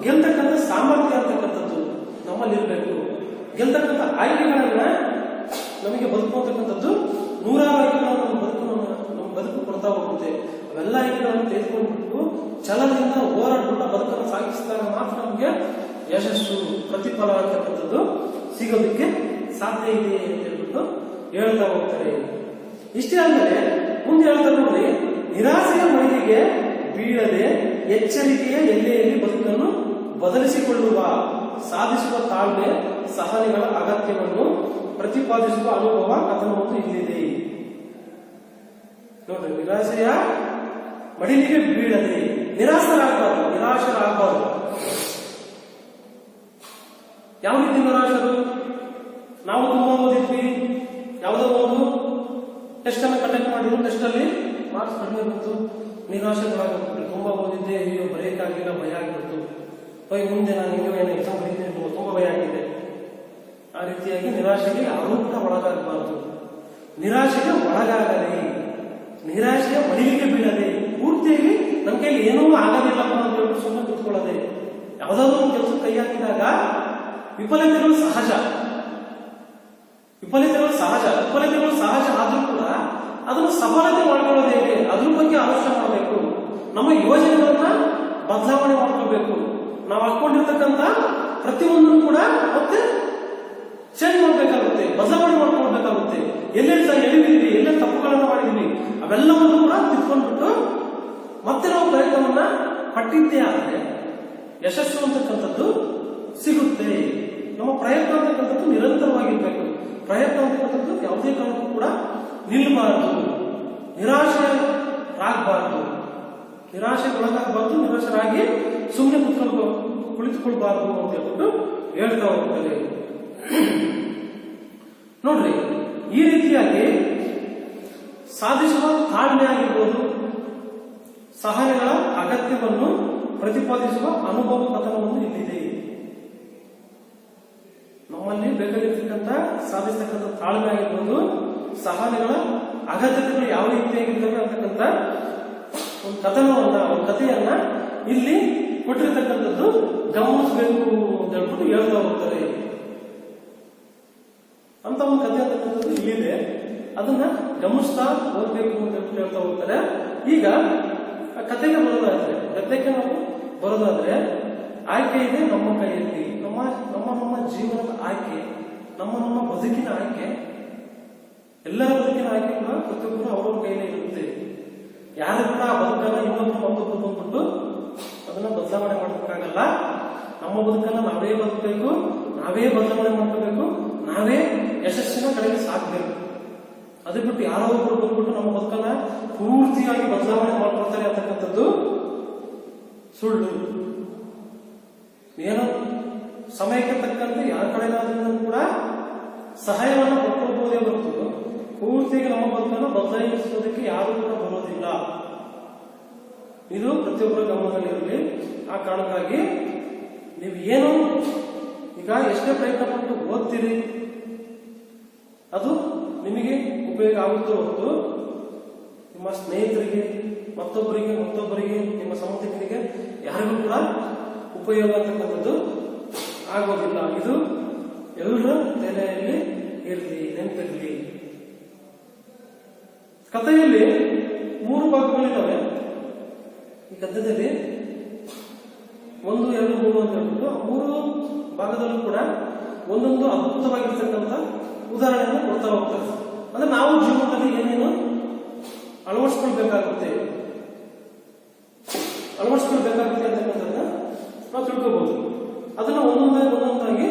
ಗೆಲ್ತಕ್ಕಂಥ ಸಾಮರ್ಥ್ಯ ಅಂತಕ್ಕಂಥದ್ದು ನಮ್ಮಲ್ಲಿರ್ಬೇಕು. ಗೆಲ್ತಕ್ಕಂಥ ಆಯ್ಕೆಗಳನ್ನ ನಮಗೆ ಬದುಕುವಂತಕ್ಕಂಥದ್ದು ನೂರಾರು ಆಯ್ಕೆಗಳನ್ನು ನಮ್ಮ ಬದುಕು ಕೊಡ್ತಾ ಹೋಗುತ್ತೆ. ಅವೆಲ್ಲ ಆಯ್ಕೆಗಳನ್ನು ತೆಗೆದುಕೊಂಡ್ಬಿಟ್ಟು ಛಲದಿಂದ ಹೋರಾಡ್ಬಿಟ್ಟು ಬದುಕನ್ನು ಸಾಗಿಸಿದಾಗ ಮಾತ್ರ ನಮಗೆ ಯಶಸ್ಸು, ಪ್ರತಿಫಲ ಅಂತಕ್ಕಂಥದ್ದು ಸಿಗೋದಕ್ಕೆ ಸಾಧ್ಯ ಇದೆ ಅಂತ ಹೇಳ್ಬಿಟ್ಟು ಹೇಳ್ತಾ ಹೋಗ್ತಾರೆ. ಇಷ್ಟೇ ಆದ್ಮೇಲೆ ಮುಂದೆ ಹೇಳ್ತಾರೆ ನೋಡಿ, ನಿರಾಸೆಯ ಮಳಿಗೆಗೆ ಬೀಳದೆ ಎಚ್ಚರಿಕೆಯ ಎಲ್ಲೆಯಲ್ಲಿ ಬದುಕನ್ನು ಬದಲಿಸಿಕೊಳ್ಳುವ, ಸಾಧಿಸುವ ತಾಳ್ಮೆ, ಸಹನೆಗಳ ಅಗತ್ಯವನ್ನು ಪ್ರತಿಪಾದಿಸುವ ಅನುಭವ ಕಥನವೊಂದು ಇಲ್ಲಿದೆ. ನೋಡ್ರಿ, ನಿರಾಸೆಯ ಮಡಿಲಿಗೆ ಬೀಳದೆ, ನಿರಾಶರಾಗಬಾರದು. ಯಾವ ರೀತಿ ನಿರಾಶರು? ನಾವು ತುಂಬಾ ಓದಿದ್ವಿ, ಯಾವುದೋ ಒಂದು ಟೆಸ್ಟ್ ಅನ್ನು ಕಂಡಕ್ಟ್ ಮಾಡಿದ್ರು, ಟೆಸ್ಟ್ ಅಲ್ಲಿ ಮಾರ್ಕ್ಸ್ ಕಡಿಮೆ ಬಂತು, ನಿರಾಶೆಗೊಳಗಾಗ್ಬಿಟ್ರು. ತುಂಬಾ ಓದಿದ್ದೆ, ಅಯ್ಯೋ ಬ್ರೇಕ್ ಆಗಿಲ್ಲ, ಭಯ ಆಗಿಬಿಡ್ತು, ಮುಂದೆ ನಾನು ಹಿಂಗೆ ಎಕ್ಸಾಮ್ ಬರೀತೀನಿ, ತುಂಬಾ ಭಯ ಆಗಿದೆ. ಆ ರೀತಿಯಾಗಿ ನಿರಾಶೆಗೆ ಯಾರೂ ಕೂಡ ಒಳಗಾಗಬಾರದು. ನಿರಾಶೆಗೆ ಒಳಗಾಗದೆ, ನಿರಾಶೆಯ ಮಡಿಲಿಗೆ ಬೀಳದೆ, ಪೂರ್ತಿಯಾಗಿ ನನ್ನ ಕೈಲಿ ಏನೂ ಆಗೋದಿಲ್ಲಪ್ಪ ಅಂತ ಹೇಳ್ಬಿಟ್ಟು ಸುಮ್ಮನೆ ಕೂತ್ಕೊಳ್ಳದೆ. ಯಾವುದಾದ್ರೂ ಒಂದು ಕೆಲಸ ಕೈ ಹಾಕಿದಾಗ ವಿಫಲತೆಗಳು ಸಹಜ ಆದ್ರೂ ಕೂಡ ಅದನ್ನು ಸಫಲತೆ ಮಾಡ್ಕೊಳ್ಳೋದು ಹೇಗೆ, ಅದ್ರ ಬಗ್ಗೆ ಆಲೋಚನೆ ಮಾಡಬೇಕು. ನಮ್ಮ ಯೋಜನೆಗಳನ್ನ ಬದಲಾವಣೆ ಮಾಡ್ಕೋಬೇಕು. ನಾವು ಹಾಕೊಂಡಿರ್ತಕ್ಕಂಥ ಪ್ರತಿಯೊಂದನ್ನು ಕೂಡ ಮತ್ತೆ ಚೇಂಜ್ ಮಾಡ್ಬೇಕಾಗುತ್ತೆ, ಬದಲಾವಣೆ ಮಾಡ್ಕೊಳ್ಬೇಕಾಗುತ್ತೆ. ಎಲ್ಲೆಲ್ಲಿ ಎಲ್ಲಿದ್ದೀವಿ, ಎಲ್ಲೆಲ್ಲಿ ತಪ್ಪುಗಳನ್ನು ಮಾಡಿದೀವಿ, ಅವೆಲ್ಲವನ್ನು ಕೂಡ ತಿಳ್ಕೊಂಡ್ಬಿಟ್ಟು ಮತ್ತೆ ನಾವು ಪ್ರಯತ್ನವನ್ನ ಪಟ್ಟಿದ್ದೇ ಆದರೆ ಯಶಸ್ಸು ಅಂತಕ್ಕಂಥದ್ದು ಸಿಗುತ್ತೆ. ನಮ್ಮ ಪ್ರಯತ್ನ ಅಂತಕ್ಕಂಥದ್ದು ನಿರಂತರವಾಗಿರ್ಬೇಕು. ಪ್ರಯತ್ನ ಅಂತಕ್ಕಂಥದ್ದು ಯಾವುದೇ ಕಾರಣಕ್ಕೂ ಕೂಡ ನಿಲ್ಲಬಾರದು, ನಿರಾಶೆಗೊಳಗಾಗಬಾರದು, ನಿರಾಶರಾಗಿ ಸುಮ್ಮನೆ ಕುಳಿತುಕೊಳ್ಬಾರದು ಅಂತ ಹೇಳ್ಬಿಟ್ಟು ಹೇಳ್ತಾ ಹೋಗ್ತಾರೆ. ನೋಡ್ರಿ, ಈ ರೀತಿಯಾಗಿ ಸಾಧಿಸುವ ತಾಳ್ಮೆ ಆಗಿರ್ಬೋದು, ಸಹನೆಗಳ ಅಗತ್ಯವನ್ನು ಪ್ರತಿಪಾದಿಸುವ ಅನುಭವ ಕಥನವನ್ನು ಇಲ್ಲಿದೆ. ನಮ್ಮಲ್ಲಿ ಬೇಕಾಗಿ ಗುರಿಗಳನ್ನ ಸಾಧಿಸ್ತಕ್ಕಂಥ ತಾಳ್ಮೆ ಆಗಿರ್ಬೋದು, ಸಹನೆಗಳ ಅಗತ್ಯತೆಗಳು ಯಾವ ರೀತಿಯಾಗಿರ್ತವೆ ಅಂತಕ್ಕಂಥ ಒಂದು ಕಥನವನ್ನ, ಒಂದು ಕಥೆಯನ್ನ ಇಲ್ಲಿ ಕೊಟ್ಟಿರ್ತಕ್ಕಂಥದ್ದು ಗಮನಿಸಬೇಕು ಅಂತ ಹೇಳ್ಬಿಟ್ಟು ಹೇಳ್ತಾ ಹೋಗ್ತಾರೆ. ಅಂತ ಒಂದು ಕಥೆ ಅಂತಕ್ಕಂಥದ್ದು ಇಲ್ಲಿದೆ, ಅದನ್ನ ಗಮನಿಸ್ತಾ ಓದ್ಬೇಕು ಅಂತ ಹೇಳ್ಬಿಟ್ಟು ಹೇಳ್ತಾ ಹೋಗ್ತಾರೆ. ಈಗ ಆ ಕಥೆಗೆ ಬರೋದಾದ್ರೆ, ಗದ್ಯಕ್ಕೆ ನಾವು ಬರೋದಾದ್ರೆ, ಆಯ್ಕೆ ಇದೆ ನಮ್ಮ ಕೈಯಲ್ಲಿ. ನಮ್ಮ ನಮ್ಮ ನಮ್ಮ ಜೀವನದ ಆಯ್ಕೆ, ನಮ್ಮ ಬದುಕಿನ ಆಯ್ಕೆ, ಎಲ್ಲರ ಬದುಕಿನ ಆಯ್ಕೆ ಕೂಡ ಪ್ರತಿಯೊಬ್ಬರು ಅವ್ರವ್ರ ಕೈಲೇ ಇರುತ್ತೆ. ಯಾರು ಕೂಡ ಆ ಬದುಕನ್ನ ಇನ್ನೊಬ್ರು ಮತ್ತೊಬ್ರು ಬಂದ್ಬಿಟ್ಟು ಅದನ್ನ ಬದಲಾವಣೆ ಮಾಡಬೇಕಾಗಲ್ಲ. ನಮ್ಮ ಬದುಕನ್ನ ನಾವೇ ಬದುಕಬೇಕು, ನಾವೇ ಬದಲಾವಣೆ ಮಾಡ್ಕೋಬೇಕು, ನಾವೇ ಯಶಸ್ಸಿನ ಕಡೆಗೆ ಸಾಗಬೇಕು. ಅದೇ ಬಿಟ್ಟು ಯಾರೋ ಒಬ್ರು ಬಂದ್ಬಿಟ್ಟು ನಮ್ಮ ಬದುಕನ್ನ ಪೂರ್ತಿಯಾಗಿ ಬದಲಾವಣೆ ಮಾಡ್ಕೊಳ್ತಾರೆ ಅಂತಕ್ಕಂಥದ್ದು ಸುಳ್ಳು. ಏನೋ ಸಮಯಕ್ಕೆ ತಕ್ಕಂತೆ ಯಾರ ಕಡೆಗಾದ್ರೂ ಕೂಡ ಸಹಾಯವನ್ನ ಪಡ್ಕೊಳ್ಬಹುದೇ ಹೊರತು ಪೂರ್ತಿಯಾಗಿ ನಮ್ಮ ಬದುಕನ್ನು ಬದಲಾಯಿಸೋದಕ್ಕೆ ಯಾರು ಕೂಡ ಬರೋದಿಲ್ಲ. ಇದು ಪ್ರತಿಯೊಬ್ಬರ ಗಮನದಲ್ಲಿರಲಿ. ಆ ಕಾರಣಕ್ಕಾಗಿ ನೀವು ಏನು ಈಗ ಎಷ್ಟೇ ಪ್ರಯತ್ನ ಪಟ್ಟು ಓದ್ತೀರಿ, ಅದು ನಿಮಗೆ ಉಪಯೋಗ ಆಗುತ್ತೋ ಹೊರತು ನಿಮ್ಮ ಸ್ನೇಹಿತರಿಗೆ, ಮತ್ತೊಬ್ಬರಿಗೆ, ನಿಮ್ಮ ಸಂಬಂಧಿಕರಿಗೆ ಯಾರಿಗೂ ಕೂಡ ಉಪಯೋಗ ಅಂತಕ್ಕಂಥದ್ದು ಆಗೋದಿಲ್ಲ. ಇದು ಎಲ್ಲರ ತಲೆಯಲ್ಲಿ ಇರಲಿ, ನೆನಪಿರಲಿ. ಕಥೆಯಲ್ಲಿ 3 ಭಾಗಗಳಿದ್ದಾವೆ. ಈ ಗದ್ಯದಲ್ಲಿ 1, 2, 3 ಅಂತ ಹೇಳ್ಬಿಟ್ಟು 3 ಭಾಗದಲ್ಲೂ ಕೂಡ ಒಂದೊಂದು ಅದ್ಭುತವಾಗಿರ್ತಕ್ಕಂಥ ಉದಾಹರಣೆಯನ್ನು ಕೊಡ್ತಾ ಹೋಗ್ತಾರೆ. ಅಂದ್ರೆ ನಾವು ಜೀವನದಲ್ಲಿ ಏನೇನು ಅಳವಡಿಸ್ಕೊಳ್ಬೇಕಾಗುತ್ತೆ ಅಂತಕ್ಕಂಥದ್ದನ್ನ ನಾವು ತಿಳ್ಕೋಬಹುದು. ಅದನ್ನ ಒಂದೊಂದಾಗಿ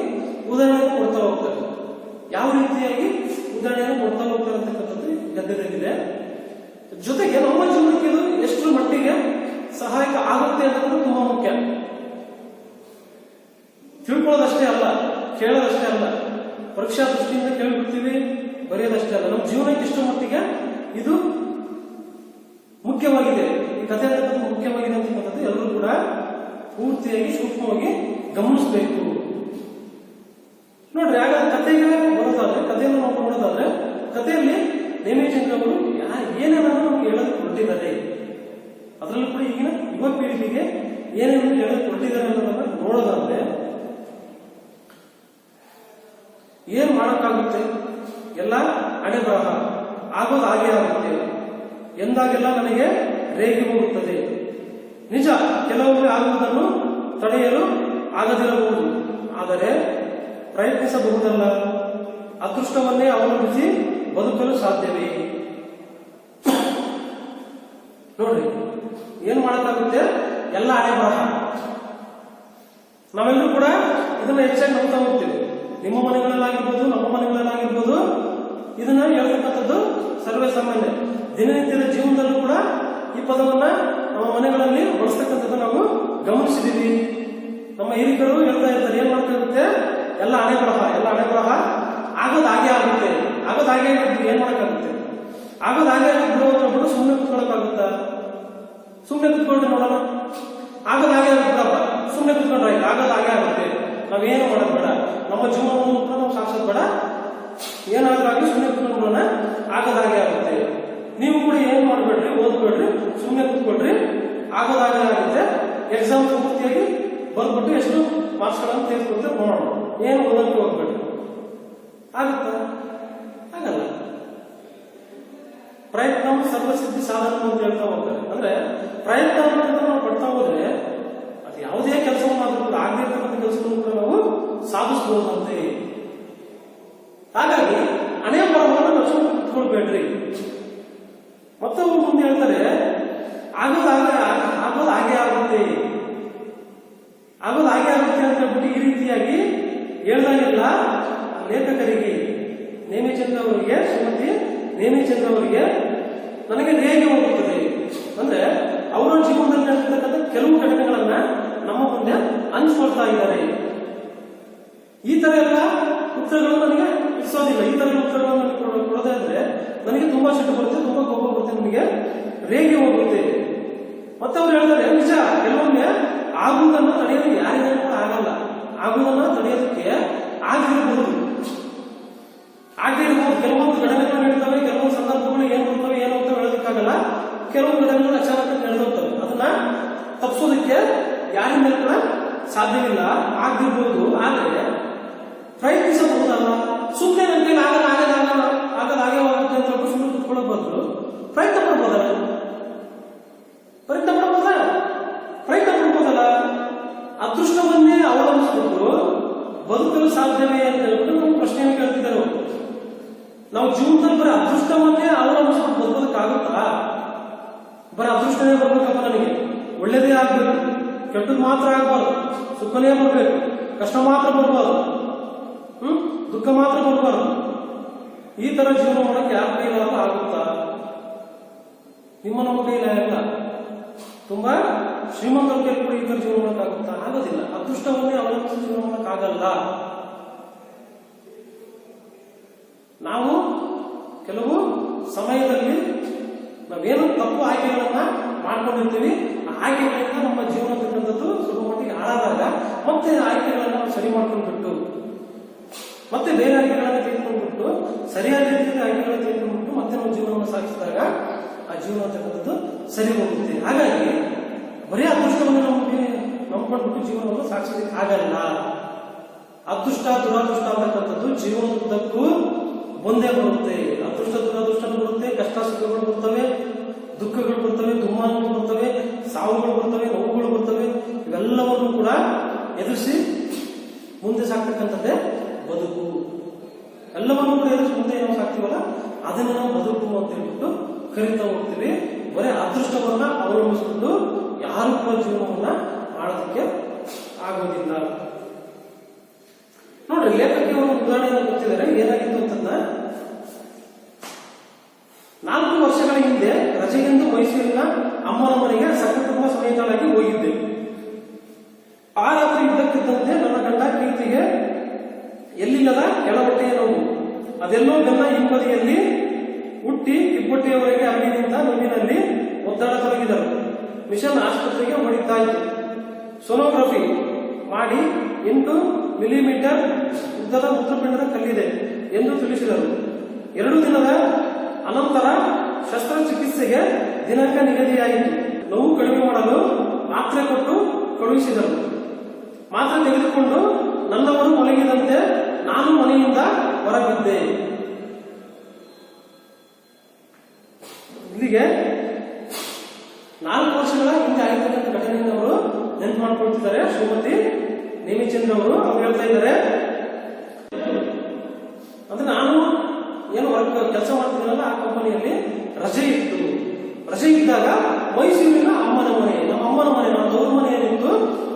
ಉದಾಹರಣೆ ಕೊಡ್ತಾ ಹೋಗ್ತಾರೆ. ಯಾವ ರೀತಿಯಾಗಿ ಉದಾಹರಣೆಯನ್ನು ಕೊಡ್ತಾ ಹೋಗ್ತಾರೆ ಅಂತಕ್ಕಂಥದ್ದು ಗದ್ಯದಲ್ಲಿದೆ. ಜೊತೆಗೆ ನಮ್ಮ ಜೀವನಕ್ಕೆ ಇದು ಎಷ್ಟು ಮಟ್ಟಿಗೆ ಸಹಾಯಕ ಆಗುತ್ತೆ ಅನ್ನೋದು ತುಂಬಾ ಮುಖ್ಯ. ತಿಳ್ಕೊಳ್ಳೋದಷ್ಟೇ ಅಲ್ಲ, ಕೇಳೋದಷ್ಟೇ ಅಲ್ಲ, ಪರೀಕ್ಷಾ ದೃಷ್ಟಿಯಿಂದ ಕೇಳಿಬಿಡ್ತೀವಿ, ಬರೆಯೋದಷ್ಟೇ ಅಲ್ಲ, ನಮ್ಮ ಜೀವನಕ್ಕೆ ಎಷ್ಟು ಮಟ್ಟಿಗೆ ಇದು ಮುಖ್ಯವಾಗಿದೆ, ಈ ಕಥೆ ಅಂತಕ್ಕಂಥ ಮುಖ್ಯವಾಗಿದೆ ಅಂತಕ್ಕಂಥದ್ದು ಎಲ್ಲರೂ ಕೂಡ ಪೂರ್ತಿಯಾಗಿ ಸೂಕ್ಷ್ಮವಾಗಿ ಗಮನಿಸಬೇಕು. ನೋಡ್ರಿ, ಹಾಗಾದ್ರೆ ಕಥೆಗೆ ಬರೋದಾದ್ರೆ, ಕಥೆಯನ್ನು ನಾವು ನೋಡೋದಾದ್ರೆ, ಕಥೆಯಲ್ಲಿ ನೇಮಿಚಂದ್ರ ಅವರು ಏನೇನೋ ನಮ್ಗೆ ಹೇಳೋದು ಕೊಟ್ಟಿದ್ದಾರೆ. ಅದರಲ್ಲೂ ಕೂಡ ಈಗಿನ ಯುವ ಪೀಳಿಗೆಗೆ ಏನೇನು ಹೇಳೋದು ಕೊಟ್ಟಿದ್ದಾರೆ ಅನ್ನೋದನ್ನ ನೋಡೋದಾದ್ರೆ ಏನ್ ಮಾಡಕ್ಕಾಗುತ್ತೆ? ಎಲ್ಲ ಹಣೆ ಬರಹ, ಆಗೋದು ಹಾಗೆ ಆಗುತ್ತೆ. ಎಂದಾಗೆಲ್ಲ ನನಗೆ ರೇಗಿ ಹೋಗುತ್ತದೆ. ನಿಜ, ಕೆಲವೊಮ್ಮೆ ಆಗುವುದನ್ನು ತಡೆಯಲು ಆಗದಿರಬಹುದು, ಆದರೆ ಪ್ರಯತ್ನಿಸಬಹುದಲ್ಲ. ಅದೃಷ್ಟವನ್ನೇ ಅವಲಂಬಿಸಿ ಬದುಕಲು ಸಾಧ್ಯವೇ? ನೋಡ್ರಿ, ಏನ್ ಮಾಡಕ್ಕಾಗುತ್ತೆ? ಎಲ್ಲ ಹಣೆ ಬರಹ. ನಾವೆಲ್ಲರೂ ಕೂಡ ಇದನ್ನ ಹೆಚ್ಚಾಗಿ ನೋಡ್ತಾ ಹೋಗ್ತೀವಿ. ನಿಮ್ಮ ಮನೆಗಳಲ್ಲಾಗಿರ್ಬೋದು, ನಮ್ಮ ಮನೆಗಳಲ್ಲಾಗಿರ್ಬೋದು, ಇದನ್ನ ಹೇಳ್ತಕ್ಕಂಥದ್ದು ಸರ್ವೇ ಸಾಮಾನ್ಯ. ದಿನನಿತ್ಯದ ಜೀವನದಲ್ಲೂ ಕೂಡ ಈ ಪದವನ್ನ ನಮ್ಮ ಮನೆಗಳಲ್ಲಿ ಬಳಸ್ತಕ್ಕಂಥದ್ದು ನಾವು ಗಮನಿಸಿದೀವಿ. ನಮ್ಮ ಹಿರಿಕರು ಹೇಳ್ತಾ ಇರ್ತಾರೆ, ಏನ್ ಮಾಡ್ತಾ ಎಲ್ಲ ಹಣೆ ಬರಹ ಆಗೋದು ಹಾಗೆ ಆಗುತ್ತೆ. ಏನ್ ಮಾಡಕ್ಕಾಗುತ್ತೆ? ಆಗೋದು ಹಾಗೆ ಆಗಿದ್ರು ಬಿಡು, ಸುಮ್ಮನೆ ಕುತ್ಕೊಳಕ್ಕಾಗುತ್ತಾ? ಸುಮ್ಮನೆ ಕುತ್ಕೊಂಡ್ರೆ ನೋಡೋಣ, ಆಗೋದು ಹಾಗೆ ಆಗುತ್ತಪ್ಪ, ಸುಮ್ಮನೆ ಕುತ್ಕೊಂಡ್ರೆ ಆಯ್ತು, ಆಗೋದು ಹಾಗೆ ಆಗುತ್ತೆ, ನಾವೇನು ಮಾಡೋದು ಬೇಡ, ನಮ್ಮ ಜೀವನವನ್ನು ಕೂಡ ನಾವು ಸಾಧಿಸೋದು ಬೇಡ, ಏನಾದ್ರೂ ಆಗಿ ಸುಮ್ಮನೆ ಕುತ್ಕೊಂಡ್ಬಿಡೋಣ, ಆಗೋದು ಹಾಗೆ ಆಗುತ್ತೆ. ನೀವು ಕೂಡ ಏನ್ ಮಾಡ್ಬೇಡ್ರಿ, ಓದ್ಬೇಡ್ರಿ, ಸುಮ್ಮನೆ ಕುತ್ಕೊಳ್ರಿ, ಆಗೋದು ಹಾಗೆ ಆಗುತ್ತೆ. ಎಕ್ಸಾಮ್ ಪೂರ್ತಿಯಾಗಿ ಬಂದ್ಬಿಟ್ಟು ಎಷ್ಟು ಮಾರ್ಕ್ಸ್ಗಳನ್ನು ತೆಗೆದುಕೊಳ್ತಾರೆ ನೋಡೋಣ, ಏನು ಓದೋಕೆ ಹೋಗ್ಬೇಡ್ರಿ. ಆಗುತ್ತಾ? ಆಗಲ್ಲ. ಪ್ರಯತ್ನ ಸರ್ವಸಿದ್ಧಿ ಸಾಧನ ಅಂತ ಹೇಳ್ತಾ ಹೋಗ್ತಾರೆ. ಅಂದ್ರೆ ಪ್ರಯತ್ನವನ್ನು ನಾವು ಪಡ್ತಾ ಹೋದ್ರೆ ಅದು ಯಾವುದೇ ಕೆಲಸವನ್ನಾದ್ರೂ ಕೂಡ, ಆಗದಿರ್ತಕ್ಕಂಥ ಕೆಲಸವನ್ನು ಕೂಡ ನಾವು ಸಾಧಿಸಬಹುದಂತೆ. ಹಾಗಾಗಿ ಹಣೆ ಬರಹವನ್ನು ನಾವು ಕುತ್ಕೊಳ್ಬೇಡ್ರಿ. ಮತ್ತೊಬ್ಬರು ಮುಂದೆ ಹೇಳ್ತಾರೆ, ಆಗೋದು ಹಾಗೆ ಆಗುತ್ತೆ ಅಂತ ಹೇಳ್ಬಿಟ್ಟು ಈ ರೀತಿಯಾಗಿ ಹೇಳ್ದಾಗೆಲ್ಲ ಲೇಖಕರಿಗೆ, ನೇಮಿಚಂದ್ರ ಅವರಿಗೆ, ಶ್ರೀಮತಿ ನೇಮಿಚಂದ್ರ ಅವರಿಗೆ ನನಗೆ ನೇಗೆ ಹೋಗುತ್ತದೆ. ಅಂದ್ರೆ ಅವರ ಜೀವನದಲ್ಲಿ ನಡೆದಿರ್ತಕ್ಕಂಥ ಕೆಲವು ಘಟನೆಗಳನ್ನ ನಮ್ಮ ಮುಂದೆ ಹಂಚ್ಕೊಳ್ತಾ ಇದ್ದಾರೆ. ಈ ತರ ಎಲ್ಲ ಉತ್ತರಗಳು ನನಗೆ ಇಡಿಸೋದಿಲ್ಲ. ಈ ತರ ಉತ್ತರಗಳನ್ನು ನನಗೆ ಕೊಡೋದಾದ್ರೆ ನನಗೆ ತುಂಬಾ ಸಿಟ್ಟು ಬರುತ್ತೆ, ತುಂಬಾ ಕೋಪ ಬರುತ್ತೆ, ನನಗೆ ರೇಗೆ ಹೋಗುತ್ತೆ. ಮತ್ತೆ ಅವ್ರು ಹೇಳ್ತಾರೆ, ನಿಜ, ಕೆಲವೊಮ್ಮೆ ಆಗುವುದನ್ನು ತಡೆಯೋದು ಯಾರಿಗೂ ಕೂಡ ಆಗಲ್ಲ. ಆಗುವುದನ್ನು ತಡೆಯೋದಕ್ಕೆ ಆಗಿರಬಹುದು, ಕೆಲವು ಘಟನೆಗಳು ಅಚಾನಕ ನಡೆದೋಗ್ತವೆ. ಅದನ್ನ ತಪ್ಪಿಸೋದಕ್ಕೆ ಯಾರಿಂದ ಕೂಡ ಸಾಧ್ಯವಿಲ್ಲ, ಆಗದಿರ್ಬೋದು. ಆದರೆ ಪ್ರಯತ್ನಿಸಬಹುದಲ್ಲ. ಸುಮ್ಮನೆ ನನ್ನ ಕೈಲಿ ಆಗಲ್ಲ ಆಗುತ್ತೆ ಅಂತ ಹೇಳ್ಬಿಟ್ಟು ಸುಮ್ಮನೆ ಕುತ್ಕೊಳ್ಳೋ ಬದಲು ಪ್ರಯತ್ನ ಪಡ್ಬೋದಲ್ಲ. ಅದೃಷ್ಟವನ್ನೇ ಅವಲಂಬಿಸಿಬಿಟ್ಟು ಬದುಕಲು ಸಾಧ್ಯವೇ ಅಂತ ಹೇಳ್ಬಿಟ್ಟು ನಾವು ಪ್ರಶ್ನೆಯನ್ನು ಕೇಳ್ತಿದ್ದಾರೆ. ನಾವು ಜೀವನದಲ್ಲಿ ಬರೀ ಅದೃಷ್ಟವನ್ನೇ ಅವಲಂಬಿಸ್ಬಿಟ್ಟು ಬದುಕೋದಕ್ಕಾಗುತ್ತಾ? ಬರೀ ಅದೃಷ್ಟನೇ ಬರ್ಬೇಕಪ್ಪ, ನನಗೆ ಒಳ್ಳೇದೇ ಆಗ್ಬೇಕು, ಕೆಟ್ಟದ್ದು ಮಾತ್ರ ಆಗ್ಬಾರ್ದು, ಸುಖನೇ ಬರ್ಬೇಕು, ಕಷ್ಟ ಮಾತ್ರ ಬರ್ಬಾರ್ದು, ದುಃಖ ಮಾತ್ರ ಬರ್ಬಾರ್ದು, ಈ ತರ ಜೀವನ ಮಾಡಕ್ಕೆ ಯಾರ ಕೈಲಾದ್ರೂ ಆಗುತ್ತಾ? ನಿಮ್ಮ ನಮ್ಮ ಕೈಲಾಗಲ್ಲ. ತುಂಬಾ ಶ್ರೀಮಂತರ ಕೈ ಕೂಡ ಈ ತರ ಜೀವನ ಮಾಡಕ್ಕಾಗುತ್ತಾ? ಆಗೋದಿಲ್ಲ. ಅದೃಷ್ಟವನ್ನೇ ಅವಲಂಬಿಸಿ ಜೀವನ ಮಾಡಕ್ಕಾಗಲ್ಲ. ನಾವು ಕೆಲವು ಸಮಯದಲ್ಲಿ ನಾವೇನು ತಪ್ಪು ಆಯ್ಕೆಗಳನ್ನ ಮಾಡ್ಕೊಂಡಿರ್ತೀವಿ, ಆ ಆಯ್ಕೆಗಳಿಂದ ನಮ್ಮ ಜೀವನದಕ್ಕಂಥದ್ದು ಸ್ವಲ್ಪ ಮಟ್ಟಿಗೆ ಹಾಳಾದಾಗ ಮತ್ತೆ ಆಯ್ಕೆಗಳನ್ನ ನಾವು ಸರಿ ಮಾಡ್ಕೊಂಡ್ಬಿಟ್ಟು ಮತ್ತೆ ಬೇರೆ ಆಯ್ಕೆಗಳನ್ನ ತೆಗೆದುಕೊಂಡ್ಬಿಟ್ಟು ಸರಿಯಾದ ರೀತಿಯಲ್ಲಿ ಆಯ್ಕೆಗಳನ್ನ ತೆಗೆದುಕೊಂಡ್ಬಿಟ್ಟು ಮತ್ತೆ ನಾವು ಜೀವನವನ್ನು ಸಾಗಿಸಿದಾಗ ಆ ಜೀವನ ಅಂತಕ್ಕಂಥದ್ದು ಸರಿ ಹೋಗುತ್ತೆ. ಹಾಗಾಗಿ ಬರೀ ಅದೃಷ್ಟವನ್ನು ನಮಗೆ ನಂಬ್ಕೊಂಡ್ಬಿಟ್ಟು ಜೀವನವನ್ನು ಸಾಗಿಸೋದಕ್ಕೆ ಆಗಲ್ಲ. ಅದೃಷ್ಟ ದುರಾದೃಷ್ಟ ಅಂತಕ್ಕಂಥದ್ದು ಜೀವನದುದ್ದಕ್ಕೂ ಒಂದೇ ಬರುತ್ತೆ. ಅದೃಷ್ಟ ದುರಾದೃಷ್ಟಗಳು ಬರುತ್ತೆ, ಕಷ್ಟ ಸುಖಗಳು ಬರ್ತವೆ, ದುಃಖಗಳು ಬರ್ತವೆ, ದುಮ್ಮಾನಗಳು ಬರ್ತವೆ, ಸಾವುಗಳು ಬರ್ತವೆ, ನೋವುಗಳು ಬರ್ತವೆ. ಇವೆಲ್ಲವನ್ನು ಕೂಡ ಎದುರಿಸಿ ಮುಂದೆ ಸಾಕ್ತಕ್ಕಂಥದ್ದೇ ಬದುಕು. ಎಲ್ಲವನ್ನು ಕೂಡ ಎದುರಿಸಿ ಮುಂದೆ ನಾವು ಸಾಕ್ತೀವಲ್ಲ ಅದನ್ನ ನಾವು ಬದುಕು ಅಂತ ಹೇಳ್ಬಿಟ್ಟು ಕರಿತಾ ಹೋಗ್ತೀವಿ. ಬರೀ ಅದೃಷ್ಟವನ್ನ ಅವಲಂಬಿಸ್ಬಿಟ್ಟು ಯಾರು ಕೂಡ ಜೀವನವನ್ನ ಮಾಡೋದಕ್ಕೆ ಆಗೋದಿಲ್ಲ. ನೋಡ್ರಿ, ಲೇಖಕಿ ಅವರು ಉದಾಹರಣೆಯನ್ನು ಕೊಡ್ತಿದ್ದಾರೆ. ಏನಾಗಿತ್ತು ಅಂತಂದ, 4 ವರ್ಷಗಳ ಹಿಂದೆ ರಜೆಗೆಂದು ಮೈಸೂರಿನ ಅಮ್ಮನ ಮನೆಗೆ ಸಕುಟುಂಬ ಸಮೇತರಾಗಿ ಹೋಗಿದ್ದೆ. ಆ ರಾತ್ರಿ ಇದ್ದಕ್ಕಿದ್ದಂತೆ ನನ್ನ ಗಂಡ ಕೀರ್ತಿಗೆ ಎಲ್ಲಿಲ್ಲದ ಕೆಳಹೊಟ್ಟೆಯ ನೋವು. ಅದೆಲ್ಲೋ ಬೆನ್ನ ಹಿಂಬದಿಯಲ್ಲಿ ಹುಟ್ಟಿ ಕಿಬ್ಬೊಟ್ಟೆಯವರೆಗೆ ಅಲ್ಲಿನಿಂದ ನೋವಿನಲ್ಲಿ ಒದ್ದಾಡತೊಡಗಿದರು. ಮಿಷನ್ ಆಸ್ಪತ್ರೆಗೆ ಹೊಡಿತಾಯಿತು. ಸೋನೋಗ್ರಫಿ ಮಾಡಿ 8 ಮಿಲಿಮೀಟರ್ ಉದ್ದದ ಮೂತ್ರಪಿಂಡದ ಕಲ್ಲಿದೆ ಎಂದು ತಿಳಿಸಿದರು. 2 ದಿನದ ಅನಂತರ ಶಸ್ತ್ರಚಿಕಿತ್ಸೆಗೆ ದಿನಾಂಕ ನಿಗದಿಯಾಯಿತು. ನೋವು ಕಡಿಮೆ ಮಾಡಲು ಮಾತ್ರೆ ಕೊಟ್ಟು ಕಳುಹಿಸಿದರು. ಮಾತ್ರೆ ತೆಗೆದುಕೊಂಡು ನನ್ನವರು ಮಲಗಿದಂತೆ ನಾನು ಮನೆಯಿಂದ ಹೊರಬಿದ್ದೆ. ಇಲ್ಲಿಗೆ 4 ವರ್ಷಗಳ ಹಿಂದೆ ಆಗಿರ್ತಕ್ಕಂಥ ಘಟನೆಯನ್ನು ಅವರು ನೆನಪು ಮಾಡಿಕೊಳ್ತಿದ್ದಾರೆ. ಶ್ರೀಮತಿ ನೇಮಿಚಂದ್ರ ಅವರು ಹೇಳ್ತಾ ಇದ್ದಾರೆ, ಅಂದ್ರೆ ನಾನು ಏನು ವರ್ಕ್ ಕೆಲಸ ಮಾಡ್ತಿದ್ದೀನಲ್ಲ ಆ ಕಂಪನಿಯಲ್ಲಿ ರಜೆ ಇತ್ತು. ರಜೆ ಇದ್ದಾಗ ಮೈಸೂರಿನ ಅಮ್ಮನ ಮನೆ, ನಮ್ಮ ಅಮ್ಮನ ಮನೆ, ನಮ್ಮ ತವರು ಮನೆ ಏನಿತ್ತು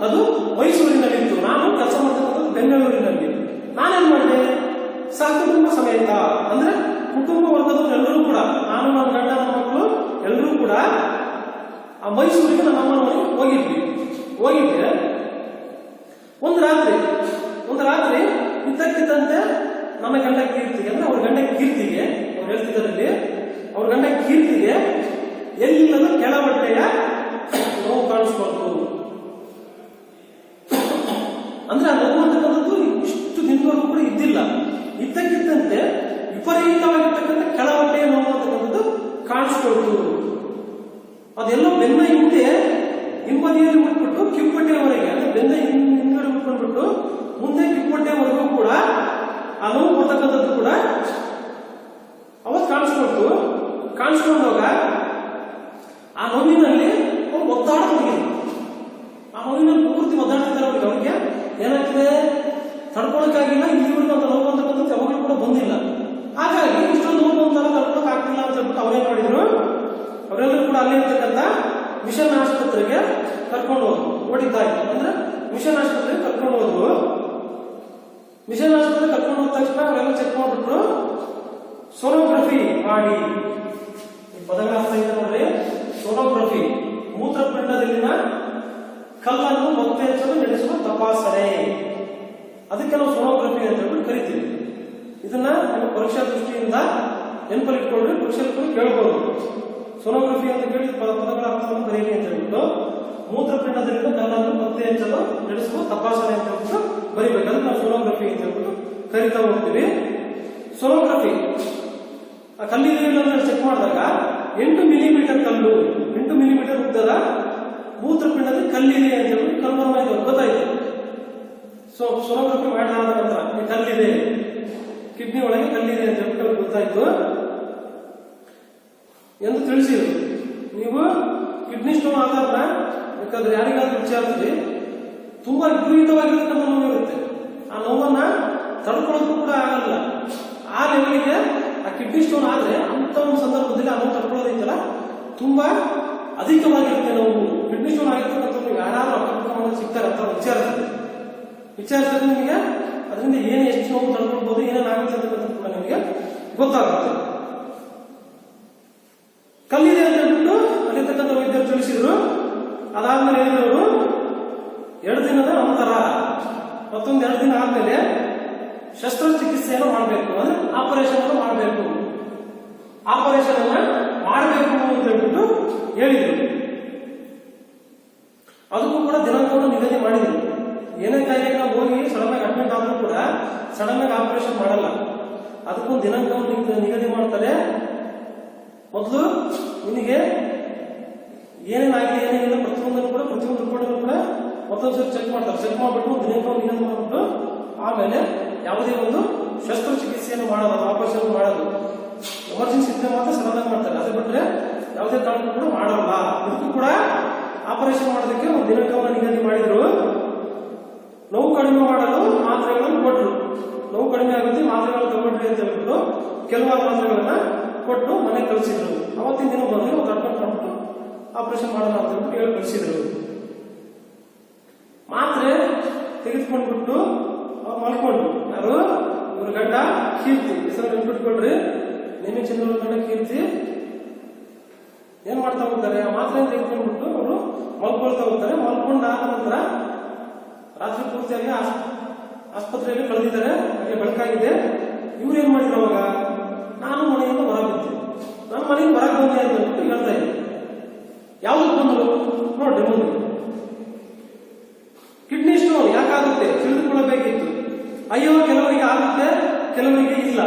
ಅದು ಮೈಸೂರಿನಲ್ಲಿತ್ತು. ನಾನು ಕೆಲಸ ಮಾಡ್ತಕ್ಕಂಥದ್ದು ಬೆಂಗಳೂರಿನಲ್ಲಿ. ನಾನೇನ್ ಮಾಡಿದೆ, ಸಕುಟುಂಬ ಸಮೇತ ಅಂದ್ರೆ ಕುಟುಂಬ ವರ್ಗದವರು ಎಲ್ಲರೂ ಕೂಡ, ನಾನು, ನನ್ನ ಗಂಡ, ನನ್ನ ಮಕ್ಕಳು ಎಲ್ಲರೂ ಕೂಡ ಆ ಮೈಸೂರಿಗೆ ನಮ್ಮ ಅಮ್ಮನ ಮನೆಗೆ ಹೋಗಿದ್ದೆ. ಒಂದು ರಾತ್ರಿ ಇದ್ದಕ್ಕಿದ್ದಂತೆ ನನ್ನ ಗಂಡ ಕೀರ್ತಿಗೆ, ಅಂದ್ರೆ ಅವ್ರ ಗಂಡ ಕೀರ್ತಿಗೆ, ಅವ್ರು ಹೇಳ್ತಿದ್ದರಲ್ಲಿ ಅವ್ರ ಗಂಡ ಕೀರ್ತಿಗೆ ಎಲ್ಲಿಲ್ಲದ ಕೆಳಬಟ್ಟೆಯ ನೋವು ಕಾಣಿಸ್ಕೊಳ್ತು. ಅಂದ್ರೆ ಆ ನೋವು ಅಂತಕ್ಕಂಥದ್ದು ಇಷ್ಟು ದಿನದವರೆಗೂ ಕೂಡ ಇದ್ದಿಲ್ಲ. ಇದ್ದಕ್ಕಿದ್ದಂತೆ ವಿಪರೀತವಾಗಿರ್ತಕ್ಕಂಥ ಕೆಳಬಟ್ಟೆಯ ನೋವು ಅಂತಕ್ಕಂಥದ್ದು ಕಾಣಿಸ್ಕೊಳ್ತು. ಅದೆಲ್ಲೋ ಬೆನ್ನ ಹಿಂಬದಿಯಲ್ಲಿ ಬಿಟ್ಬಿಟ್ಟು ಕಿಬ್ಬೊಟ್ಟೆಯವರೆಗೆ, ಅಂದ್ರೆ ಬೆನ್ನ ಹಿಂದ್ಗಡೆ ಬಿಟ್ಕೊಂಡ್ಬಿಟ್ಟು ಮುಂದೆ ಕಿಬ್ಬೊಟ್ಟೆವರೆಗೂ ಕೂಡ ಆ ನೋವು ಬರ್ತಕ್ಕಂಥದ್ದು ಕೂಡ ಅವತ್ತು ಕಾಣಿಸ್ಕೊಂಡಾಗ ಆ ನೋವಿನಲ್ಲಿ ಅವ್ರು ಒದ್ದಾಡೋದಿಲ್ಲ. ಆ ನೋವಿನಲ್ಲಿ ಪೂರ್ತಿ ಒದ್ದಾಡ್ತಿದ್ದಾರೆ. ಅವ್ರಿಗೆ ಏನಾಗ್ತದೆ, ತಡ್ಕೊಳಕ್ಕಾಗಿಲ್ಲ. ಇಲ್ಲಿವರೆಗೂ ಅಂತ ನೋವು ಅಂತಕ್ಕಂಥದ್ದು ಯಾವಾಗಲೂ ಕೂಡ ಬಂದಿಲ್ಲ. ಹಾಗಾಗಿ ಇಷ್ಟೊಂದು ನೋವು ಬಂತಲ್ಲ, ತಡ್ಕೊಳಕ್ ಆಗ್ತಿಲ್ಲ ಅಂತ ಹೇಳ್ಬಿಟ್ಟು ಅವ್ರೇನ್ ಮಾಡಿದ್ರು, ಅವರೆಲ್ಲರೂ ಕೂಡ ಅಲ್ಲಿ ಇರ್ತಕ್ಕಂಥ ಮಿಷನ್ ಆಸ್ಪತ್ರೆಗೆ ಕರ್ಕೊಂಡು ಹೋದ್ರು. ಓಡಿದ್ದಾಯ್ತು ಅಂದ್ರೆ ಮಿಷನ್ ಆಸ್ಪತ್ರೆಗೆ ಕರ್ಕೊಂಡು ಹೋದ್ರು. ಮಿಷನ್ ಆಸ್ಪತ್ರೆ ಕರ್ಕೊಂಡು ಹೋದ ತಕ್ಷಣ ಅವರೆಲ್ಲ ಚೆಕ್ ಮಾಡ್ಬಿಟ್ರು. ಸೋನೋಗ್ರಫಿ ಮಾಡಿ, ಈ ಪದಗಳ ಅರ್ಥ ಇದೆ ನೋಡ್ರಿ. ಸೋನೋಗ್ರಫಿ ಮೂತ್ರಪಿಂಡದಲ್ಲಿನ ಕಲ್ಲನ್ನು ಒತ್ತೆಚ್ಚಲು ನಡೆಸುವ ತಪಾಸಣೆ, ಅದಕ್ಕೆ ನಾವು ಸೋನೋಗ್ರಫಿ ಅಂತ ಹೇಳ್ಬಿಟ್ಟು ಕರಿತೀವಿ. ಇದನ್ನ ನಿಮ್ಮ ಪರೀಕ್ಷಾ ದೃಷ್ಟಿಯಿಂದ ನೆನಪಲ್ಲಿ ಇಟ್ಕೊಂಡ್ರೆ ಪರೀಕ್ಷೆಯಲ್ಲಿ ಕೇಳಬಹುದು. ಸೋನೋಗ್ರಫಿ ಅಂತ ಕೇಳಿ ಪದಗಳ ಅರ್ಥವನ್ನು ಬರೆಯಿರಿ ಅಂತ ಹೇಳ್ಬಿಟ್ಟು ಮೂತ್ರಪಿಂಡದಲ್ಲಿನ ಕಲ್ಲನ್ನು ಪತ್ತೆ ಹಚ್ಚಲು ನಡೆಸುವ ತಪಾಸಣೆ ಅಂತ ಹೇಳ್ಬಿಟ್ಟು ಬರಿಬೇಕಾದ್ರೆ ನಾವು ಸೋನೋಗ್ರಫಿ ಅಂತ ಹೇಳ್ಬಿಟ್ಟು ಕರಿತಾ ಹೋಗ್ತೀವಿ. ಸೋನೋಗ್ರಫಿ ಆ ಕಲ್ಲಿದೆ ಚೆಕ್ ಮಾಡಿದಾಗ 8 ಮಿಲಿಮೀಟರ್ ಕಲ್ಲು, 8 ಮಿಲಿಮೀಟರ್ ಉದ್ದದ ಮೂತ್ರಪಿಂಡದಲ್ಲಿ ಕಲ್ಲಿದೆ ಅಂತ ಹೇಳಿ ಕನ್ಫರ್ಮ್ ಆಯ್ತು, ಗೊತ್ತಾಯ್ತು. ಸೋನೋಗ್ರಫಿ ಮಾಡಿದ ನಂತರ ಕಲ್ಲಿದೆ, ಕಿಡ್ನಿ ಒಳಗೆ ಕಲ್ಲಿದೆ ಅಂತ ಹೇಳ್ಬಿಟ್ಟು ಗೊತ್ತಾಯ್ತು ಎಂದು ತಿಳಿಸಿದ್ರು. ನೀವು ಕಿಡ್ನಿ ಸ್ಟೋನ್ ಆಧಾರನ ಬೇಕಾದ್ರೆ ಯಾರಿಗಾದ್ರೂ ವಿಚಾರಿಸಿ ತುಂಬಾ ವಿಪರೀತವಾಗಿರ್ತಕ್ಕಂಥ ನೋವು ಇರುತ್ತೆ. ಆ ನೋವನ್ನ ತಡ್ಕೊಳ್ಳೋದು ಕೂಡ ಆಗಲ್ಲ. ಆ ಲೆವೆಲ್ಗೆ ಆ ಕಿಡ್ನಿ ಸ್ಟೋನ್ ಆದ್ರೆ ಅಂತ ಒಂದು ಸಂದರ್ಭದಲ್ಲಿ ಆ ನೋವು ತಡ್ಕೊಳ್ಳೋದೈತಲ್ಲ ತುಂಬಾ ಅಧಿಕವಾಗಿರುತ್ತೆ ನೋವು. ಕಿಡ್ನಿ ಸ್ಟೋನ್ ಆಗಿರ್ತಕ್ಕಂಥ ಯಾರಾದ್ರೂ ಅಕ್ಕಪಕ್ಕ ಸಿಗ್ತಾರೆ ಅಂತ ವಿಚಾರಿಸಿದ್ರೆ ನಿಮಗೆ ಅದರಿಂದ ಏನು ಎಷ್ಟು ನೋವು ತಡ್ಕೊಳ್ಬಹುದು, ಏನೇನಾಗುತ್ತೆ ಅಂತಕ್ಕಂಥ ಕೂಡ ನಿಮಗೆ ಗೊತ್ತಾಗುತ್ತೆ. ಕಲ್ಲಿದೆ ಅಂತ ಹೇಳ್ಬಿಟ್ಟು ಅಲ್ಲಿರ್ತಕ್ಕಂಥ ವೈದ್ಯರು ತಿಳಿಸಿದ್ರು. ಅದಾದ್ಮೇಲೆ ಹೇಳಿದವರು 2 ದಿನದ ನಂತರ ಮತ್ತೊಂದು 2 ದಿನ ಆದ್ಮೇಲೆ ಶಸ್ತ್ರಚಿಕಿತ್ಸೆಯನ್ನು ಮಾಡಬೇಕು, ಅಂದ್ರೆ ಆಪರೇಷನ್ ಅನ್ನು ಮಾಡಬೇಕು ಅಂತ ಹೇಳ್ಬಿಟ್ಟು ಹೇಳಿದ್ರು. ಅದಕ್ಕೂ ಕೂಡ ದಿನಾಂಕವನ್ನು ನಿಗದಿ ಮಾಡಿದ್ರು. ಏನೇ ಕಾಯಿಲೆಗೆ ನಾವು ಹೋಗಿ ಸಡನ್ ಆಗಿ ಅಡ್ಮಿಟ್ ಆದ್ರೂ ಕೂಡ ಸಡನ್ ಆಗಿ ಆಪರೇಷನ್ ಮಾಡಲ್ಲ. ಅದಕ್ಕೊಂದು ದಿನಾಂಕವನ್ನು ನಿಗದಿ ಮಾಡ್ತಾರೆ. ಮೊದಲು ನಿನಗೆ ಏನೇನಾಗಿದೆ ಏನೇನಿಲ್ಲ ಪ್ರತಿಯೊಂದು ರಿಪೋರ್ಟ್ ಕೂಡ ಮತ್ತೊಂದ್ಸರಿ ಚೆಕ್ ಮಾಡ್ತಾರೆ. ಚೆಕ್ ಮಾಡ್ಬಿಟ್ಟು ದಿನಾಂಕವನ್ನು ನಿಗದಿ ಮಾಡ್ಬಿಟ್ಟು ಆಮೇಲೆ ಯಾವುದೇ ಒಂದು ಶಸ್ತ್ರಚಿಕಿತ್ಸೆಯನ್ನು ಮಾಡೋದು, ಆಪರೇಷನ್ ಮಾಡೋದು ಎಮರ್ಜೆನ್ಸಿ ಇದ್ರೆ ಮಾತ್ರ ಸಡನ್ ಆಗಿ ಮಾಡ್ತಾರೆ. ಅದು ಬಿಟ್ರೆ ಯಾವುದೇ ಕಾರಣಕ್ಕೂ ಕೂಡ ಮಾಡಲ್ಲ. ಇದಕ್ಕೂ ಕೂಡ ಆಪರೇಷನ್ ಮಾಡೋದಕ್ಕೆ ಒಂದು ದಿನಾಂಕವನ್ನು ನಿಗದಿ ಮಾಡಿದ್ರು. ನೋವು ಕಡಿಮೆ ಮಾಡಲು ಮಾತ್ರೆಗಳನ್ನು ಕೊಟ್ಟರು. ನೋವು ಕಡಿಮೆ ಆಗುತ್ತೆ, ಮಾತ್ರೆಗಳನ್ನು ತಗೊಳ್ರಿ ಅಂತ ಹೇಳ್ಬಿಟ್ಟು ಕೆಲವಾರು ಮಾತ್ರೆಗಳನ್ನ ಕೊಟ್ಟು ಮನೆಗೆ ಕಳಿಸಿದ್ರು. ಅವತ್ತಿನ ದಿನ ಬಂದ್ರೆ ಒಂದು ಅಡ್ಮಿಟ್ ಮಾಡ್ಬಿಟ್ಟು ಆಪರೇಷನ್ ಮಾಡೋಣ ಅಂತ ಹೇಳ್ಬಿಟ್ಟು ಹೇಳಿ ಕಳಿಸಿದ್ರು. ಮಾತ್ರೆ ತೆಗೆದುಕೊಂಡ್ಬಿಟ್ಟು ಅವ್ರು ಮಲ್ಕೊಂಡ್ರು. ಯಾರು? ಇವ್ರ ಗಂಡ ಕೀರ್ತಿ. ಹೆಸರು ನೆನ್ಬಿಟ್ಕೊಳ್ರಿ, ನೇಮಿ ಚಂದ್ರ ಗಂಡ ಕೀರ್ತಿ ಏನ್ ಮಾಡ್ತಾ ಹೋಗ್ತಾರೆ, ಆ ಮಾತ್ರೆಯನ್ನು ತೆಗೆದುಕೊಂಡ್ಬಿಟ್ಟು ಅವರು ಮಲ್ಕೊಳ್ತಾ ಹೋಗ್ತಾರೆ. ಮಲ್ಕೊಂಡಾದ ನಂತರ ರಾತ್ರಿ ಪೂರ್ತಿಯಾಗಿ ಆಸ್ಪತ್ರೆಯಲ್ಲಿ ಕಳೆದಿದ್ದಾರೆ. ಹಾಗೆ ಬೆಳಕಾಗಿದೆ. ಇವ್ರು ಏನ್ ಮಾಡಿದ್ರು ಅವಾಗ, ನಾನು ಮನೆಯಿಂದ ಹೊರಗಿದ್ದೆ, ನನ್ನ ಮನೆಯಿಂದ ಹೊರಗೆ ಬಂದೆ ಅಂತ ಹೇಳ್ಬಿಟ್ಟು ಹೇಳ್ತಾ ಇದ್ದೆ. ಯಾವ್ದಕ್ಕೆ ಬಂದ್ರು ನೋಡ್ರಿ ಮುಂದೆ. ಕಿಡ್ನಿ ಸ್ಟೋನ್ ಯಾಕಾಗುತ್ತೆ ತಿಳಿದುಕೊಳ್ಳಬೇಕಿತ್ತು. ಅಯ್ಯೋ ಕೆಲವರಿಗೆ ಆಗುತ್ತೆ, ಕೆಲವರಿಗೆ ಇಲ್ಲ,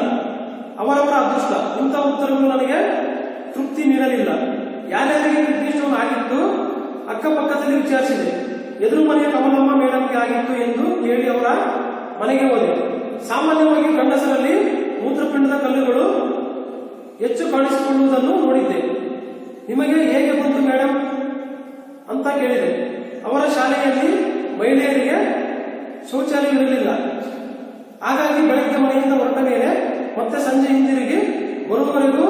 ಅವರವರ ಅದೃಷ್ಟ. ಇಂಥ ಉತ್ತರಗಳು ನನಗೆ ತೃಪ್ತಿ ನೀಡಲಿಲ್ಲ. ಯಾರ್ಯಾರಿಗೆ ಕಿಡ್ನಿ ಸ್ಟೋನ್ ಆಗಿತ್ತು ಅಕ್ಕಪಕ್ಕದಲ್ಲಿ ವಿಚಾರಿಸಿದೆ. ಎದುರು ಮನೆಯ ಕಮಲಮ್ಮ ಮೇಡಮ್ಗೆ ಆಗಿತ್ತು ಎಂದು ಹೇಳಿ ಅವರ ಮನೆಗೆ ಹೋದೆ. ಸಾಮಾನ್ಯವಾಗಿ ಗಂಡಸರಲ್ಲಿ ಮೂತ್ರಪಿಂಡದ ಕಲ್ಲುಗಳು ಹೆಚ್ಚು ಕಾಣಿಸಿಕೊಳ್ಳುವುದನ್ನು ನೋಡಿದ್ದೆ. ನಿಮಗೆ ಹೇಗೆ ಬಂತು ಮೇಡಮ್ ಅಂತ ಕೇಳಿದೆ. ಅವರ ಶಾಲೆಯಲ್ಲಿ ಮಹಿಳೆಯರಿಗೆ ಶೌಚಾಲಯವಿರಲಿಲ್ಲ. ಹಾಗಾಗಿ ಬೆಳಗ್ಗೆ ಮನೆಯಿಂದ ಹೊರಟ ಮೇಲೆ ಮತ್ತೆ ಸಂಜೆ ಹಿಂದಿರುಗಿ ಬರುವವರೆಗೂ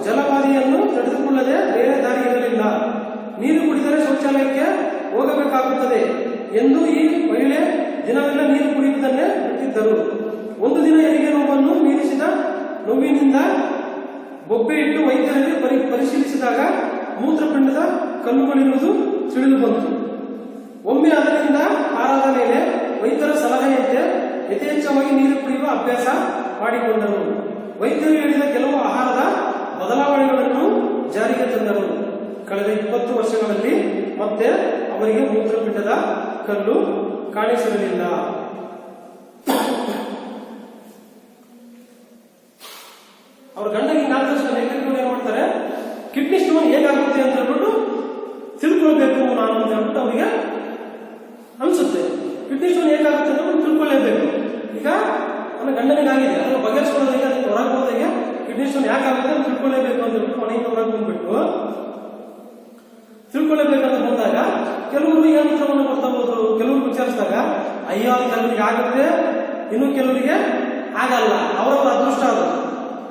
ಜಲಪಾದಿಯನ್ನು ತಡೆದುಕೊಳ್ಳದೆ ಬೇರೆ ದಾರಿ ಇರಲಿಲ್ಲ. ನೀರು ಕುಡಿದರೆ ಶೌಚಾಲಯಕ್ಕೆ ಹೋಗಬೇಕಾಗುತ್ತದೆ ಎಂದು ಈ ಮಹಿಳೆ ದಿನವೆಲ್ಲ ನೀರು ಕುಡಿಯುವುದನ್ನೇ ಬಿಟ್ಟಿದ್ದರು. ಒಂದು ದಿನ ಹೆರಿಗೆ ನೋವನ್ನು ಮೀರಿಸಿದ ನೋವಿನಿಂದ ಬೊಬ್ಬೆ ಇಟ್ಟು ವೈದ್ಯರಲ್ಲಿ ಪರಿಶೀಲಿಸಿದಾಗ ಮೂತ್ರಪಿಂಡದ ಕಲ್ಲುಗಳಿರುವುದು ತಿಳಿದು ಬಂತು. ಒಮ್ಮೆ ಅದರಿಂದ ಆರಾದ ಮೇಲೆ ವೈದ್ಯರ ಸಲಹೆಯಂತೆ ಯಥೇಚ್ಛವಾಗಿ ನೀರು ಕುಡಿಯುವ ಅಭ್ಯಾಸ ಮಾಡಿಕೊಂಡರು. ವೈದ್ಯರು ಹೇಳಿದ ಕೆಲವು ಆಹಾರದ ಬದಲಾವಣೆಗಳನ್ನು ಜಾರಿಗೆ ತಂದರು. ಕಳೆದ 20 ವರ್ಷಗಳಲ್ಲಿ ಮತ್ತೆ ಅವರಿಗೆ ಮೂತ್ರಪಿಂಡದ ಕಲ್ಲು ಕಾಣಿಸಿರಲಿಲ್ಲ. ಅವ್ರ ಗಂಡನಿಗೆ 4 ವರ್ಷ ಲೇಖಕರು ಏನ್ ಮಾಡ್ತಾರೆ, ಕಿಡ್ನಿ ಸ್ಟೋನ್ ಹೇಗಾಗುತ್ತೆ ಅಂತ ಹೇಳ್ಬಿಟ್ಟು ತಿಳ್ಕೊಳ್ಬೇಕು ನಾನು ಅಂತ ಹೇಳ್ಬಿಟ್ಟು ಅವರಿಗೆ ಅನ್ಸುತ್ತೆ. ಕಿಡ್ನಿ ಸ್ಟೋನ್ ಹೇಗಾಗುತ್ತೆ ಅಂತ ತಿಳ್ಕೊಳ್ಳೇಬೇಕು. ಈಗ ನನ್ನ ಗಂಡನಿಗಾಗಿದೆ, ಅದನ್ನು ಬಗೆಹರಿಸ್ಕೊಳ್ಳೋದಾಗೆ, ಅದಕ್ಕೆ ಹೊರಗೆ ಹೋದಾಗೆ ಕಿಡ್ನಿ ಸ್ಟೋನ್ ಯಾಕಾಗುತ್ತೆ ಅಂತ ತಿಳ್ಕೊಳ್ಳೇಬೇಕು ಅಂತ ಹೇಳ್ಬಿಟ್ಟು ಮನೆಯಿಂದ ಹೊರಗೆ ಬಂದ್ಬಿಟ್ಟು ತಿಳ್ಕೊಳ್ಳೇಬೇಕಂತ ಬಂದಾಗ ಕೆಲವರು ಏನು ಉತ್ತರವನ್ನು ಕೊಡ್ತಾ ಹೋದ್ರು. ಕೆಲವರು ವಿಚಾರಿಸಿದಾಗ ಅಯ್ಯೋ ಕೆಲವರಿಗೆ ಆಗುತ್ತೆ, ಇನ್ನು ಕೆಲವರಿಗೆ ಆಗಲ್ಲ, ಅವರವರ ಅದೃಷ್ಟ ಅದು.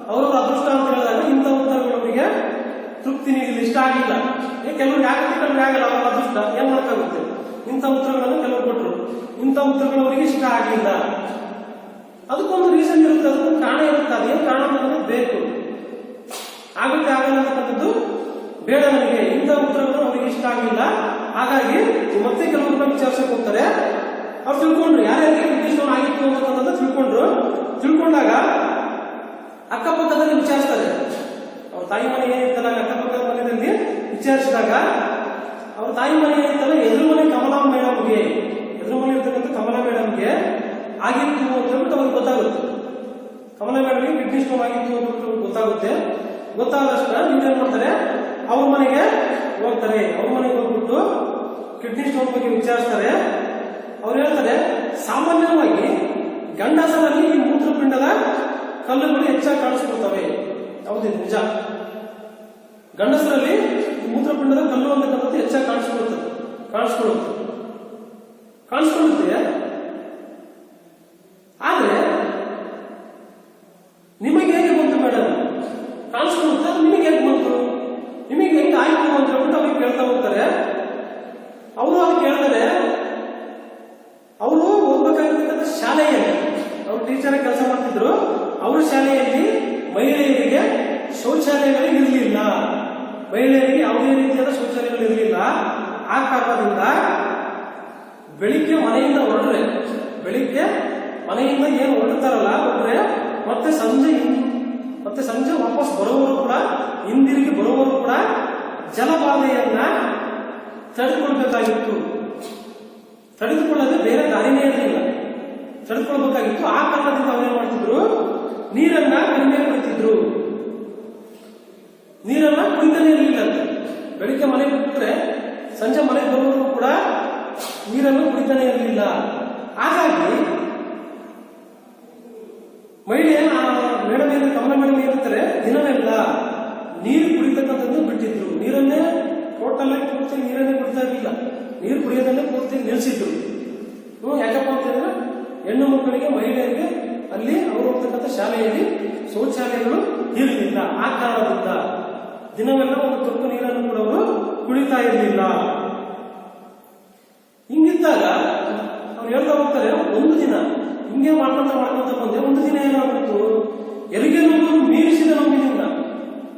ಅವರವರ ಅದೃಷ್ಟ ಅಂತ ಹೇಳಿದಾಗ ಇಂಥ ಉತ್ತರಗಳವರಿಗೆ ತೃಪ್ತಿ ನೀಡಲಿ, ಇಷ್ಟ ಆಗಿಲ್ಲ. ಕೆಲವರಿಗೆ ಆಗುತ್ತೆ, ಕೆಲವರಿಗೆ ಆಗಲ್ಲ, ಅವರ ಅದೃಷ್ಟ ಏನ್ ಮಾಡಕ್ಕಾಗುತ್ತೆ. ಇಂಥ ಉತ್ತರಗಳನ್ನು ಕೆಲವರು ಕೊಟ್ಟರು. ಇಂಥ ಉತ್ತರಗಳವರಿಗೆ ಇಷ್ಟ ಆಗಿಲ್ಲ. ಅದಕ್ಕೊಂದು ರೀಸನ್ ಇರುತ್ತೆ, ಅದಕ್ಕೊಂದು ಕಾರಣ ಇರುತ್ತೆ. ಅದೇನು ಕಾರಣ ಅನ್ನೋದು ಬೇಕು. ಆಗುತ್ತೆ ಆಗಲ್ಲ ಅಂತಕ್ಕಂಥದ್ದು ಬೇಡ ನನಗೆ. ಇಂಥ ಉತ್ತರಗಳು ಅವರಿಗೆ ಇಷ್ಟ ಆಗಿಲ್ಲ. ಹಾಗಾಗಿ ಮತ್ತೆ ಕೆಲವೊಬ್ಬರ ವಿಚಾರಿಸಕ್ಕೆ ಹೋಗ್ತಾರೆ. ಅವ್ರು ತಿಳ್ಕೊಂಡ್ರು ಯಾರ್ಯಾರಿಗೆ ಕಿಡ್ನಿ ಸ್ಟೋನ್ ಆಗಿತ್ತು ಅಂತಕ್ಕಂಥದ್ದು ತಿಳ್ಕೊಂಡಾಗ ಅಕ್ಕಪಕ್ಕದಲ್ಲಿ ವಿಚಾರಿಸ್ತಾರೆ. ಅವ್ರ ತಾಯಿ ಮನೆ ಏನಿತ್ತಲ್ಲ, ಅಕ್ಕಪಕ್ಕದ ಮನೆಯಲ್ಲಿ ವಿಚಾರಿಸಿದಾಗ ಅವ್ರ ತಾಯಿ ಮನೆ ಏನಿತ್ತಲ್ಲ, ಎದುರು ಮನೆ ಕಮಲಾ ಮೇಡಮ್ಗೆ, ಎದುರು ಮನೆ ಇರ್ತಕ್ಕಂಥ ಕಮಲಾ ಮೇಡಮ್ಗೆ ಆಗಿತ್ತು ಅಂತ ಹೇಳ್ಬಿಟ್ಟು ಅವ್ರಿಗೆ ಗೊತ್ತಾಗುತ್ತೆ. ಕಮಲಾ ಮೇಡಮ್ಗೆ ಕಿಡ್ನಿ ಸ್ಟೋನ್ ಆಗಿತ್ತು ಅಂತ ಗೊತ್ತಾಗುತ್ತೆ. ಗೊತ್ತಾದಷ್ಟ ನೀವೇನ್ ಮಾಡ್ತಾರೆ, ಅವ್ರ ಮನೆಗೆ ಹೋಗ್ತಾರೆ. ಅವ್ರ ಮನೆಗೆ ಹೋಗ್ಬಿಟ್ಟು ಕಿಡ್ನಿ ಸ್ಟೋನ್ ಬಗ್ಗೆ ವಿಚಾರಿಸ್ತಾರೆ. ಅವ್ರು ಹೇಳ್ತಾರೆ, ಸಾಮಾನ್ಯವಾಗಿ ಗಂಡಸರಲ್ಲಿ ಈ ಮೂತ್ರಪಿಂಡದ ಕಲ್ಲುಗಳು ಹೆಚ್ಚಾಗಿ ಕಾಣಿಸ್ಕೊಳ್ತವೆ. ಹೌದು, ನಿಜ. ಗಂಡಸರಲ್ಲಿ ಮೂತ್ರಪಿಂಡದ ಕಲ್ಲು ಅಂತಕ್ಕಂಥದ್ದು ಹೆಚ್ಚಾಗಿ ಕಾಣಿಸ್ಕೊಳ್ಳುತ್ತೆ. ಆದ್ರೆ ನಿಮಗೆ ಹೇಗೆ ಬಂತು ಮೇಡಮ್? ಕಾಣಿಸ್ಕೊಳ್ಳುತ್ತೆ, ನಿಮಗೆ ಹೇಗೆ ಬಂತು, ನಿಮಗೆ ಹೆಂಗೆ ಆಯ್ತು ಅಂತ ಹೇಳ್ಬಿಟ್ಟು ಅವ್ರಿಗೆ ಕೇಳ್ತಾ ಹೋಗ್ತಾರೆ. ಅವರು ಅವ್ರು ಕೇಳ್ತಾರೆ, ಅವರು ಹೋಗ್ಬೇಕಾಗಿರ್ತಕ್ಕಂಥ ಶಾಲೆಯಲ್ಲಿ, ಅವ್ರು ಟೀಚರ್ ಕೆಲಸ ಮಾಡ್ತಿದ್ರು. ಅವ್ರ ಶಾಲೆಯಲ್ಲಿ ಮಹಿಳೆಯರಿಗೆ ಶೌಚಾಲಯಗಳು ಇರಲಿಲ್ಲ. ಮಹಿಳೆಯರಿಗೆ ಯಾವುದೇ ರೀತಿಯಾದ ಶೌಚಾಲಯಗಳು ಇರಲಿಲ್ಲ. ಆ ಕಾರಣದಿಂದ ಬೆಳಿಗ್ಗೆ ಮನೆಯಿಂದ ಏನು ಹೊರಡ್ತಾರಲ್ಲ ಹೊರಟ್ರೆ ಮತ್ತೆ ಸಂಜೆ ವಾಪಸ್ ಬರುವವರು ಕೂಡ, ಹಿಂದಿರುಗಿ ಬರುವವರು ಕೂಡ ಜಲಬಾಧೆಯನ್ನ ತಡೆದುಕೊಳ್ಳದೆ ಬೇರೆ ದಾರಿನೇ ಇರಲಿಲ್ಲ, ತಡೆದುಕೊಳ್ಬೇಕಾಗಿತ್ತು. ಆ ಕಾರಣದಿಂದ ಅವರೇನ್ ಮಾಡ್ತಿದ್ರು, ನೀರನ್ನ ಕಡಿಮೆ ಕುಡಿತಿದ್ರು. ನೀರನ್ನ ಕುಡಿತಾನೆ ಇರಲಿಲ್ಲ. ಬೆಳಿಗ್ಗೆ ಮನೆಗೆ ಬಿಟ್ಟರೆ ಸಂಜೆ ಮನೆಗೆ ಬರುವವರು ಕೂಡ ನೀರನ್ನು ಕುಡಿತಾನೆ ಇರಲಿಲ್ಲ. ಹಾಗಾಗಿ ಮೇಡಮ್ ಕಮಲ ಮೇಡಮ್ ಏನಿರ್ತಾರೆ, ದಿನವೆಲ್ಲ ನೀರು ಕುಡಿತಕ್ಕಂಥದ್ದು ಬಿಟ್ಟಿದ್ರು. ನೀರನ್ನೇ ಟೋಟಲ್ ಪೂರ್ತಿ ನೀರನ್ನೇ ಕುಡಿತಾ ಇರಲಿಲ್ಲ. ನೀರು ಕುಡಿಯೋದನ್ನೇ ಪೂರ್ತಿ ನಿಲ್ಲಿಸಿದ್ರು. ಯಾಕಪ್ಪ ಅಂತಂದ್ರೆ ಹೆಣ್ಣು ಮಕ್ಕಳಿಗೆ, ಮಹಿಳೆಯರಿಗೆ ಅಲ್ಲಿ ಅವರು ಹೋಗ್ತಕ್ಕಂಥ ಶಾಲೆಯಲ್ಲಿ ಶೌಚಾಲಯಗಳು ಇರಲಿಲ್ಲ. ಆ ಕಾರಣದಿಂದ ದಿನವೆಲ್ಲ ಒಂದು ತುರ್ಕು ನೀರನ್ನು ಕೂಡ ಅವರು ಕುಡಿತಾ ಇರಲಿಲ್ಲ. ಹಿಂಗಿದ್ದಾಗ ಅವ್ರು ಹೇಳ್ತಾ ಹೋಗ್ತಾರೆ, ಒಂದು ದಿನ ಹಿಂಗೆ ಮಾಡ್ಕೊಂತ ಬಂದೆ. ಒಂದು ದಿನ ಏನಾಗ್ಬಿಟ್ಟು, ಹೆರಿಗೆ ನೋವು ಮೀರಿಸಿದ ನೋವಿನಿಂದ,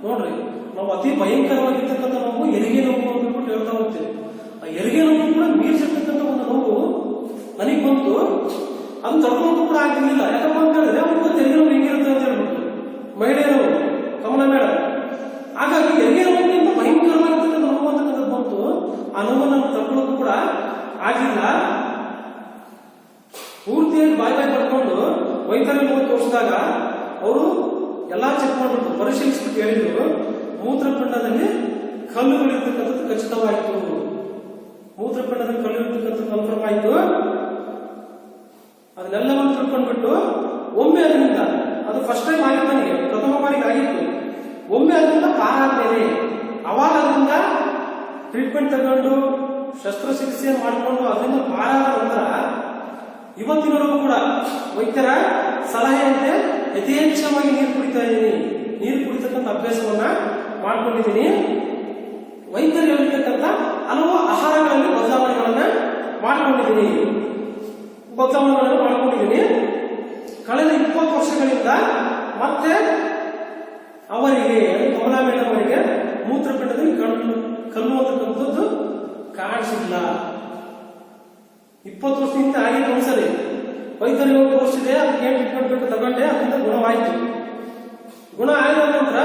ನೋಡ್ರಿ, ನಾವು ಅತಿ ಭಯಂಕರವಾಗಿರ್ತಕ್ಕಂಥ ನೋವು ಹೆರಿಗೆ ನೋವು ಅಂದ್ಬಿಟ್ಟು ಹೇಳ್ತಾ ಹೋಗ್ತೇವೆ. ಆ ಹೆರಿಗೆ ನೋವು ಕೂಡ ಮೀರಿಸಿರ್ತಕ್ಕಂಥ ಒಂದು ನೋವು ನನಗೆ ಬಂತು. ಅದು ತಡ್ಕೊಂಡು ಕೂಡ ಆಗಿರ್ಲಿಲ್ಲ. ಯಾಕಪ್ಪ ಅಂತ ಹೇಳಿದ್ರೆ ಅವ್ರಿಗೆ ಹೆರಿಗೆ ನೋವು ಹೆಂಗಿರುತ್ತೆ ಅಂತ ಹೇಳ್ಬಿಟ್ಟು ಮಹಿಳೆಯರು ಕಮಲ ಮೇಡಮ್. ಹಾಗಾಗಿ ಹೆರಿಗೆ ನೋವಿನಿಂದ ಭಯಂಕರವಾಗಿರ್ತಕ್ಕಂಥ ನೋವು ಅಂತಕ್ಕಂಥದ್ದು ಬಂತು. ಆ ನೋವನ್ನು ತಡ್ಕೊಳ್ಳೋದು ಕೂಡ ಆಗಿಲ್ಲ. ಪೂರ್ತಿಯಾಗಿ ಬಾಯಿ ಪಡ್ಕೊಂಡು ವೈದ್ಯರಲ್ಲಿ ಹೋಗಿ ತೋರಿಸಿದಾಗ ಅವರು ಎಲ್ಲಾ ಚೆಕ್ ಮಾಡ್ಬಿಟ್ಟು ಪರಿಶೀಲಿಸ್ಬಿಟ್ಟು ಹೇಳಿದ್ರು, ಮೂತ್ರಪಿಂಡದಲ್ಲಿ ಕಲ್ಲುಗಳಿರ್ತಕ್ಕಂಥದ್ದು ಖಚಿತವಾಯಿತು. ಮೂತ್ರಪಿಂಡದಲ್ಲಿ ಕಲ್ಲುಗಳಿರ್ತಕ್ಕಂಥದ್ದು ಕನ್ಫರ್ಮ್ ಆಯಿತು. ಅದನ್ನೆಲ್ಲವನ್ನು ತಿಳ್ಕೊಂಡ್ಬಿಟ್ಟು ಒಮ್ಮೆ ಅದರಿಂದ, ಅದು ಫಸ್ಟ್ ಟೈಮ್ ಆಗಿತ್ತು ನನಗೆ, ಪ್ರಥಮ ಬಾರಿಗೆ ಆಗಿತ್ತು. ಒಮ್ಮೆ ಅದರಿಂದ ಪಾರಾದ್ಮೇಲೆ ಅವಾಗ ಅದರಿಂದ ಟ್ರೀಟ್ಮೆಂಟ್ ತಗೊಂಡು ಶಸ್ತ್ರಚಿಕಿತ್ಸೆ ಮಾಡಿಕೊಂಡು ಅದರಿಂದ ಪಾರಾದ ನಂತರ ಇವತ್ತಿನವರೆಗೂ ಕೂಡ ವೈದ್ಯರ ಸಲಹೆಯಂತೆ ಯಥೇಚ್ಛವಾಗಿ ನೀರು ಕುಡಿತಾ ಇದ್ದೀನಿ. ನೀರು ಕುಡಿತಕ್ಕಂಥ ಅಭ್ಯಾಸವನ್ನ ಮಾಡ್ಕೊಂಡಿದ್ದೀನಿ. ವೈದ್ಯರು ಹೇಳಿರ್ತಕ್ಕಂಥ ಹಲವು ಆಹಾರಗಳಲ್ಲಿ ಬದಲಾವಣೆಗಳನ್ನ ಮಾಡ್ಕೊಂಡಿದ್ದೀನಿ. ಕಳೆದ 20 ವರ್ಷಗಳಿಂದ ಮತ್ತೆ ಅವರಿಗೆ, ಕಮಲಾ ಮೇಡಮ್ ಅವರಿಗೆ ಮೂತ್ರಪಿಂಡದಲ್ಲಿ ಕಲ್ಲು ಅಂತಕ್ಕಂಥದ್ದು ಕಾಣಿಸಿಲ್ಲ. 20 ವರ್ಷದಿಂದ ಆಗಿದೆ. ಒಂದ್ಸರಿ ವೈದ್ಯರಿಗೆ ಹೋಗಿ ತೋರಿಸಿದೆ, ಅದಕ್ಕೆ ಏನು ಟ್ರೀಟ್ಮೆಂಟ್ ತಗೊಂಡೆ, ಅದರಿಂದ ಗುಣವಾಯಿತು. ಗುಣ ಆಗಿದ ನಂತರ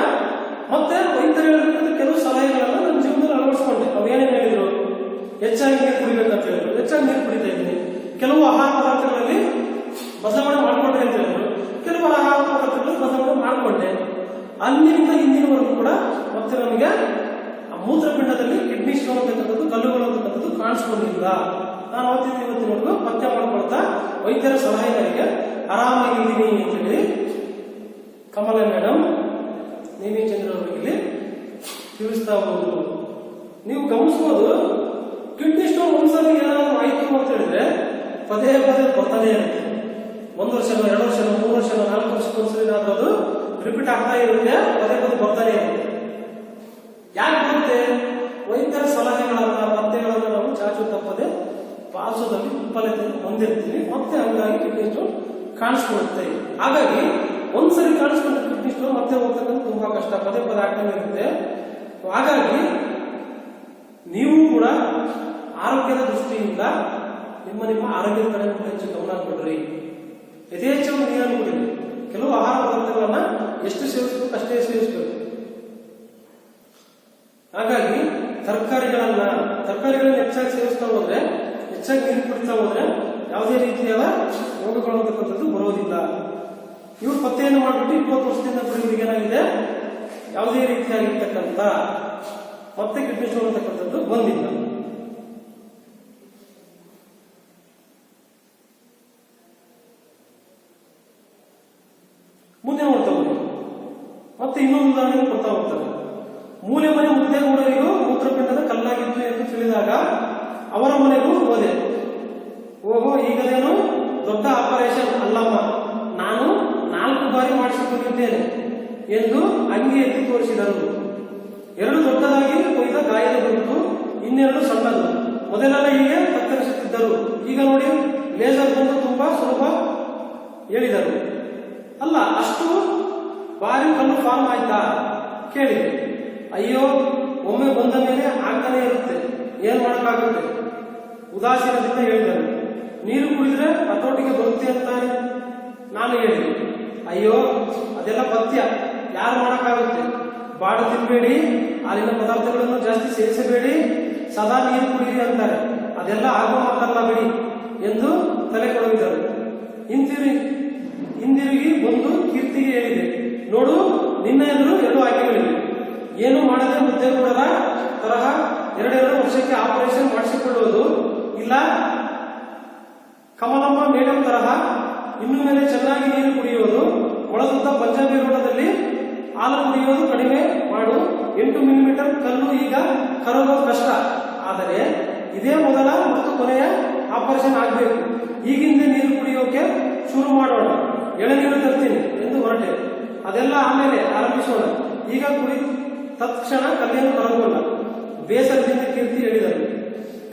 ಮತ್ತೆ ವೈದ್ಯರು ಹೇಳಿರ್ತಕ್ಕಂಥ ಕೆಲವು ಸಲಹೆಗಳನ್ನು ನನ್ನ ಜೀವನದಲ್ಲಿ ಅಳವಡಿಸ್ಕೊಂಡೆ. ಅವ್ರು ಏನೇನು ಹೇಳಿದ್ರು, ಹೆಚ್ಚಾಗಿ ನೀರು ಕುಡಿಬೇಕಂತ ಹೇಳಿದ್ರು. ಹೆಚ್ಚಾಗಿ ನೀರು ಕುಡಿತಾ ಇದ್ದೀನಿ. ಕೆಲವು ಆಹಾರ ಪದಾರ್ಥಗಳಲ್ಲಿ ಬದಲಾವಣೆ ಮಾಡ್ಕೊಂಡ್ರೆ ಅಂತ ಹೇಳಿದ್ರು. ಕೆಲವು ಆಹಾರ ಪದಾರ್ಥಗಳಲ್ಲಿ ಬದಲಾವಣೆ ಮಾಡಿಕೊಂಡೆ. ಅಲ್ಲಿಂದ ಇಂದಿನವರೆಗೂ ಕೂಡ ಮತ್ತೆ ನಮಗೆ ಮೂತ್ರಪಿಂಡದಲ್ಲಿ ಕಿಡ್ನಿ ಸ್ಟೋನ್ ಅಂತಕ್ಕಂಥದ್ದು, ಕಲ್ಲುಗಳು ಅಂತಕ್ಕಂಥದ್ದು ಕಾಣಿಸ್ಕೊಂಡಿಲ್ಲ. ನಾನು ಇವತ್ತಿನವರೆಗೂ ಪತ್ತೆ ಮಾಡ್ಕೊಳ್ತಾ ವೈದ್ಯರ ಸಲಹೆ ನನಗೆ ಆರಾಮಾಗಿದ್ದೀನಿ ಅಂತ ಹೇಳಿ ಕಮಲ ಮೇಡಮ್, ನೇಮಿ ಚಂದ್ರ ಅವರಿಗೆ ತಿಳಿಸ್ತಾ ಹೋಗುದು. ನೀವು ಗಮನಿಸಬಹುದು, ಕಿಡ್ನಿ ಸ್ಟೋನ್ ಒಂದ್ಸಲ ಏನಾದ್ರು ಆಯ್ತು ಅಂತ ಹೇಳಿದ್ರೆ ಪದೇ ಬರ್ತಾನೆ ಇರುತ್ತೆ. 1 ವರ್ಷನೋ 2 ವರ್ಷನೋ 3 ವರ್ಷನೋ 4 ವರ್ಷಕ್ಕೊಂದ್ಸಲ ಏನಾದ್ರೂ ಅದು ರಿಪೀಟ್ ಆಗ್ತಾ ಇರುತ್ತೆ, ಪದೇ ಬರ್ತಾನೆ ಇರುತ್ತೆ. ಯಾಕೆ ಬರುತ್ತೆ? ವೈದ್ಯರ ಸಲಹೆಗಳನ್ನ, ಪತ್ತೆಗಳನ್ನ ನಾವು ಚಾಚು ತಪ್ಪದೆ ಪಾರ್ಶ್ವದಲ್ಲಿ ವಿಫಲತೆಯನ್ನು ಹೊಂದಿರ್ತೀವಿ. ಮತ್ತೆ ಹಂಗಾಗಿ ಕಿಡ್ನಿ ಸ್ಟೋನ್ ಕಾಣಿಸ್ಕೊಳ್ಳುತ್ತೆ. ಹಾಗಾಗಿ ಒಂದ್ಸರಿ ಕಾಣಿಸ್ಕೊಂಡ ಕಿಡ್ನಿ ಸ್ಟೋನ್ ಮತ್ತೆ ಹೋಗ್ತಕ್ಕಂಥ ತುಂಬಾ ಕಷ್ಟ, ಪದೇ ಆಗ್ತಾನೆ ಇರುತ್ತೆ. ಹಾಗಾಗಿ ನೀವು ಕೂಡ ಆರೋಗ್ಯದ ದೃಷ್ಟಿಯಿಂದ ನಿಮ್ಮ ಆರೋಗ್ಯದ ಕಡೆ ಹೆಚ್ಚು ಗಮನ ಕೊಡ್ರಿ. ಯಥೇಚ್ಛವಾಗಿ ನೀರನ್ನು ಕುಡಿರಿ. ಕೆಲವು ಆಹಾರ ಪದಾರ್ಥಗಳನ್ನ ಎಷ್ಟು ಸೇವಿಸಬೇಕು ಅಷ್ಟೇ ಸೇವಿಸಬೇಕು. ಹಾಗಾಗಿ ತರಕಾರಿಗಳನ್ನ ಹೆಚ್ಚಾಗಿ ಸೇವಿಸ್ತಾ ಹೋದ್ರೆ, ಹೆಚ್ಚಾಗಿ ನೀರು ಕುಡಿತಾ ಹೋದ್ರೆ ಯಾವುದೇ ರೀತಿಯಾದ ರೋಗಗಳು ಅಂತಕ್ಕಂಥದ್ದು ಬರೋದಿಲ್ಲ. ಇವರು ಪತ್ತೆಯನ್ನು ಮಾಡಿಬಿಟ್ಟು 20 ವರ್ಷದಿಂದ ಇವರಿಗೆ ಏನಾಗಿದೆ, ಯಾವುದೇ ರೀತಿಯಾಗಿರ್ತಕ್ಕಂಥ ಮತ್ತೆ ಕಿಡ್ನಿ ಸ್ಟೋನ್ ಅಂತಕ್ಕಂಥದ್ದು ಬಂದಿಲ್ಲ. ಮುಂದೆ ನೋಡ್ತಾ ಹೋಗಿ ಮತ್ತೆ ಇನ್ನೊಂದು ಉದಾಹರಣೆ ಕೊಡ್ತಾ ಹೋಗ್ತಾರೆ. ಮೂಲೆ ಮನೆ ಮುದ್ದೇಗೌಡರಿಗೂ ಮೂತ್ರಪಿಂಡದ ಕಲ್ಲಾಗಿತ್ತು ಎಂದು ತಿಳಿದಾಗ ಅವರ ಮನೆಗೂ ಹೋದೆ. ಓಹೋ, ಈಗಲೇನು ದೊಡ್ಡ ಆಪರೇಷನ್ ಅಲ್ಲಮ್ಮ, ನಾನು 4 ಬಾರಿ ಮಾಡಿಸಿಕೊಂಡಿದ್ದೇನೆ ಎಂದು ಅಂಗಿ ಎತ್ತಿ ತೋರಿಸಿದರು. 2 ದೊಡ್ಡದಾಗಿ ಕೊಯ್ದ ಗಾಯದ ಗುರುತು, ಇನ್ನೆರಡು ಸಣ್ಣದು. ಮೊದಲೆಲ್ಲ ಹೀಗೆ ಕತ್ತರಿಸುತ್ತಿದ್ದರು, ಈಗ ನೋಡಿ ಲೇಸರ್ ಬಂದು ತುಂಬಾ ಸುಲಭ ಹೇಳಿದರು. ಅಲ್ಲ, ಅಷ್ಟು ಬಾರಿ ಕಲ್ಲು ಫಾರ್ಮ್ ಆಯ್ತಾ ಕೇಳಿದೆ. ಅಯ್ಯೋ, ಒಮ್ಮೆ ಬಂದ ಮೇಲೆ ಆಗ್ತಾನೆ ಇರುತ್ತೆ, ಏನ್ ಮಾಡಕ್ಕಾಗುತ್ತೆ ಉದಾಸೀನದಿಂದ ಹೇಳಿದರು. ನೀರು ಕುಡಿದ್ರೆ ಹತೋಟಿಗೆ ಬರುತ್ತೆ ಅಂತಾನೆ ನಾನು ಹೇಳಿದೆ. ಅಯ್ಯೋ, ಅದೆಲ್ಲ ಪಥ್ಯ, ಯಾರು ಮಾಡಕ್ಕಾಗುತ್ತೆ, ಬಾಡು ತಿನ್ಬೇಡಿ, ಹಾಲಿನ ಪದಾರ್ಥಗಳನ್ನು ಜಾಸ್ತಿ ಸೇರಿಸಬೇಡಿ, ಸದಾ ನೀರು ಕುಡಿಯಿರಿ ಅಂತಾರೆ, ಅದೆಲ್ಲ ಆಗುವ ಮಾತಲ್ಲ ಬಿಡಿ ಎಂದು ತಲೆ ಕೊಡಗಿದರು. ಹಿಂದಿರುಗಿ ಬಂದು ಕೀರ್ತಿಗೆ ಹೇಳಿದೆ, ನೋಡು ನಿನ್ನ ಎದುರು 2 ಆಯ್ಕೆಗಳಿವೆ, ಏನು ಮಾಡದೆ ಮುದ್ದೇಗೌಡರ ತರಹ 2 ವರ್ಷಕ್ಕೆ ಆಪರೇಷನ್ ಮಾಡಿಸಿಕೊಳ್ಳುವುದು, ಇಲ್ಲ ಕಮಲಮ್ಮ ಮೇಡಮ್ ತರಹ ಇನ್ನು ಮೇಲೆ ಚೆನ್ನಾಗಿ ನೀರು ಕುಡಿಯುವುದು, ಒಳಗುತ್ತ ಪಂಜಾಬಿ ರೋಡದಲ್ಲಿ ಹಾಲು ಕುಡಿಯೋದು ಕಡಿಮೆ ಮಾಡು. 8 ಮಿಲಿಮೀಟರ್ ಕಲ್ಲು ಈಗ ಕರಗೋದು ಕಷ್ಟ, ಆದರೆ ಇದೇ ಮೊದಲ ಮತ್ತು ಕೊನೆಯ ಆಪರೇಷನ್ ಆಗಬೇಕು. ಈಗಿಂದ ನೀರು ಕುಡಿಯೋಕೆ ಶುರು ಮಾಡೋಣ, ಎಳೆನೀರು ತರ್ತೀನಿ ಎಂದು ಹೊರಟೆ. ಅದೆಲ್ಲ ಆಮೇಲೆ ಆರಂಭಿಸೋಣ, ಈಗ ಕುಡಿ ತತ್ಕ್ಷಣ ಕಲ್ಲೇನು ಕರಗೋಲ್ಲ. ಬೇಸರದಿಂದ ಕೀರ್ತಿ ಹೇಳಿದರು.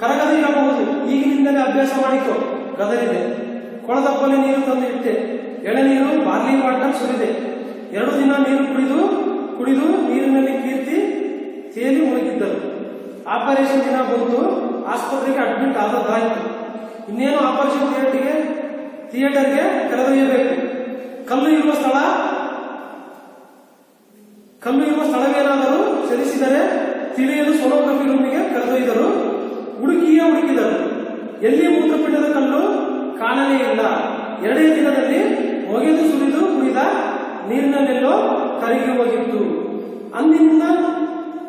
ಕರಗದೇ ಇರಬಹುದು, ಈಗಿನಿಂದಲೇ ಅಭ್ಯಾಸ ಮಾಡಿಕೊ, ಗದರಿದೆ. ಕೊಳದಪ್ಪಲ್ಲಿ ನೀರು ತಂದು ಇಟ್ಟೆ, ಎಳೆನೀರು ಬಾರ್ಲಿ ವಾಟರ್ ಸುರಿದೆ. 2 ದಿನ ನೀರು ಕುಡಿದು ನೀರಿನಲ್ಲಿ ಕೀರ್ತಿ ತೇಲಿ ಮುಳುಗಿದ್ದರು. ಆಪರೇಷನ್ ದಿನ ಬಂತು, ಆಸ್ಪತ್ರೆಗೆ ಅಡ್ಮಿಟ್ ಆದದ್ದಾಯಿತು. ಇನ್ನೇನು ಆಪರೇಷನ್ ಥಿಯೇಟರ್ಗೆ ಕರೆದೊಯ್ಯಬೇಕು. ಕಲ್ಲು ಇರುವ ಸ್ಥಳವೇನಾದರೂ ಸರಿಸಿದರೆ ತಿಳಿಯಲು ಸೋನೋಗ್ರಫಿ ರೂಮಿಗೆ ಕರೆದೊಯ್ದರು. ಹುಡುಕಿದರು, ಎಲ್ಲಿ ಮೂತ್ರಪಿಂಡದ ಕಲ್ಲು ಕಾಣಲೇ ಇಲ್ಲ. 2 ದಿನದಲ್ಲಿ ಒಗೆದು ಸುರಿದು ಕುಡಿದ ನೀರಿನಲ್ಲೆಲ್ಲೋ ಕರಗಿ ಹೋಗಿತ್ತು. ಅಂದಿನಿಂದ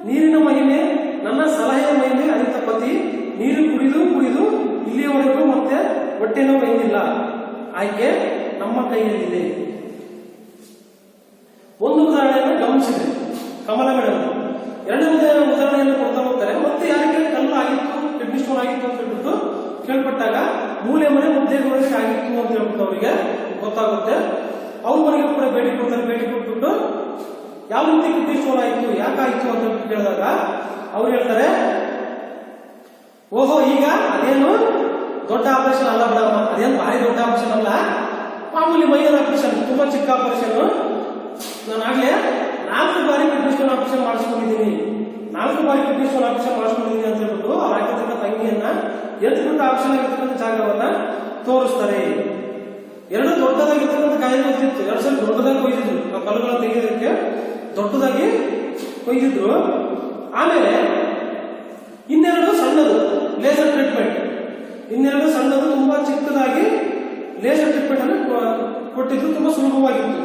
ನೀರಿನ ಮಹಿಮೆ, ನನ್ನ ಸಲಹೆಯ ಮಹಿಮೆ ಅರಿತ ಪತಿ ನೀರು ಕುಡಿದು ಇಲ್ಲಿಯವರೆಗೂ ಮತ್ತೆ ಹೊಟ್ಟೆನೋ ಬಂದಿಲ್ಲ. ಆಯ್ಕೆ ನಮ್ಮ ಕೈಯಲ್ಲಿದೆ. ಒಂದು ಉದಾಹರಣೆಯನ್ನು ಗಮನಿಸಿದೆ ಕಮಲ ಮೇಡಮ್. 2ನೇ ಉದಾಹರಣೆಯನ್ನು ಕೊಡ್ತಾ ಹೋಗ್ತಾರೆ. ಮತ್ತೆ ಯಾರಿಗೆ ಕಲ್ಲು ಆಗಿತ್ತು, ಕಿಡ್ನಿ ಸ್ಟೋನ್ ಆಗಿತ್ತು ಅಂತ ಹೇಳ್ಬಿಟ್ಟು ಕೇಳ್ಪಟ್ಟಾಗ ಮೂಲೆ ಮನೆ ಮುದ್ದೇಗೌಡರಿಗೆ ಆಗಿತ್ತು ಅಂತ ಹೇಳ್ಬಿಟ್ಟು ಅವರಿಗೆ ಗೊತ್ತಾಗುತ್ತೆ. ಅವ್ರ ಮನೆಗೆ ಕೂಡ ಭೇಟಿ ಕೊಡ್ತಾರೆ. ಭೇಟಿ ಕೊಟ್ಬಿಟ್ಟು ಯಾವ ರೀತಿ ಕಿಡ್ನಿ ಸ್ಟೋನ್ ಆಯಿತು, ಯಾಕಾಯ್ತು ಅಂತ ಕೇಳಿದಾಗ ಅವ್ರು ಹೇಳ್ತಾರೆ, ಓಹೋ, ಈಗ ಅದೇನು ದೊಡ್ಡ ಆಪರೇಷನ್ ಅಲ್ಲ ಬಿಡಮ್ಮ, ಅದೇನು ಭಾರಿ ದೊಡ್ಡ ಆಪರೇಷನ್ ಅಲ್ಲ, ಮಾಮೂಲಿ ಮೈಯರ್ ಆಪರೇಷನ್, ತುಂಬಾ ಚಿಕ್ಕ ಆಪರೇಷನ್. ನಾನಾಗ್ಲೇ 4 ಬಾರಿ ಕಿಡ್ನಿ ಸ್ಟೋನ್ ಆಪರೇಷನ್ ಮಾಡಿಸ್ಕೊಂಡಿದ್ದೀನಿ ಅಂತ ಹೇಳ್ಬಿಟ್ಟು ಅವ್ರು ಹಾಕಿರ್ತಕ್ಕ ತಂಗಿಯನ್ನ ಎದ್ಬಿಟ್ಟು ಆಪರೇಷನ್ ಆಗಿರ್ತಕ್ಕಂಥ ಜಾಗವನ್ನ ತೋರಿಸ್ತಾರೆ. 2 ದೊಡ್ಡದಾಗಿರ್ತಕ್ಕಂಥ ಗಾಯಗಳಿತ್ತು. 2 ಸಲ ದೊಡ್ಡದಾಗಿ ಕೊಯ್ದಿದ್ರು, ಆ ಕಲ್ಲುಗಳನ್ನು ತೆಗೆಯೋದಕ್ಕೆ ದೊಡ್ಡದಾಗಿ ಕೊಯ್ದಿದ್ರು. ಆಮೇಲೆ ಇನ್ನೆರಡು ಸಣ್ಣದು ಲೇಸರ್ ಟ್ರೀಟ್ಮೆಂಟ್, ತುಂಬಾ ಚಿಕ್ಕದಾಗಿ ಲೇಸರ್ ಟ್ರೀಟ್ಮೆಂಟ್ ಅನ್ನು ಕೊಟ್ಟಿದ್ರು. ತುಂಬಾ ಸುಲಭವಾಗಿತ್ತು.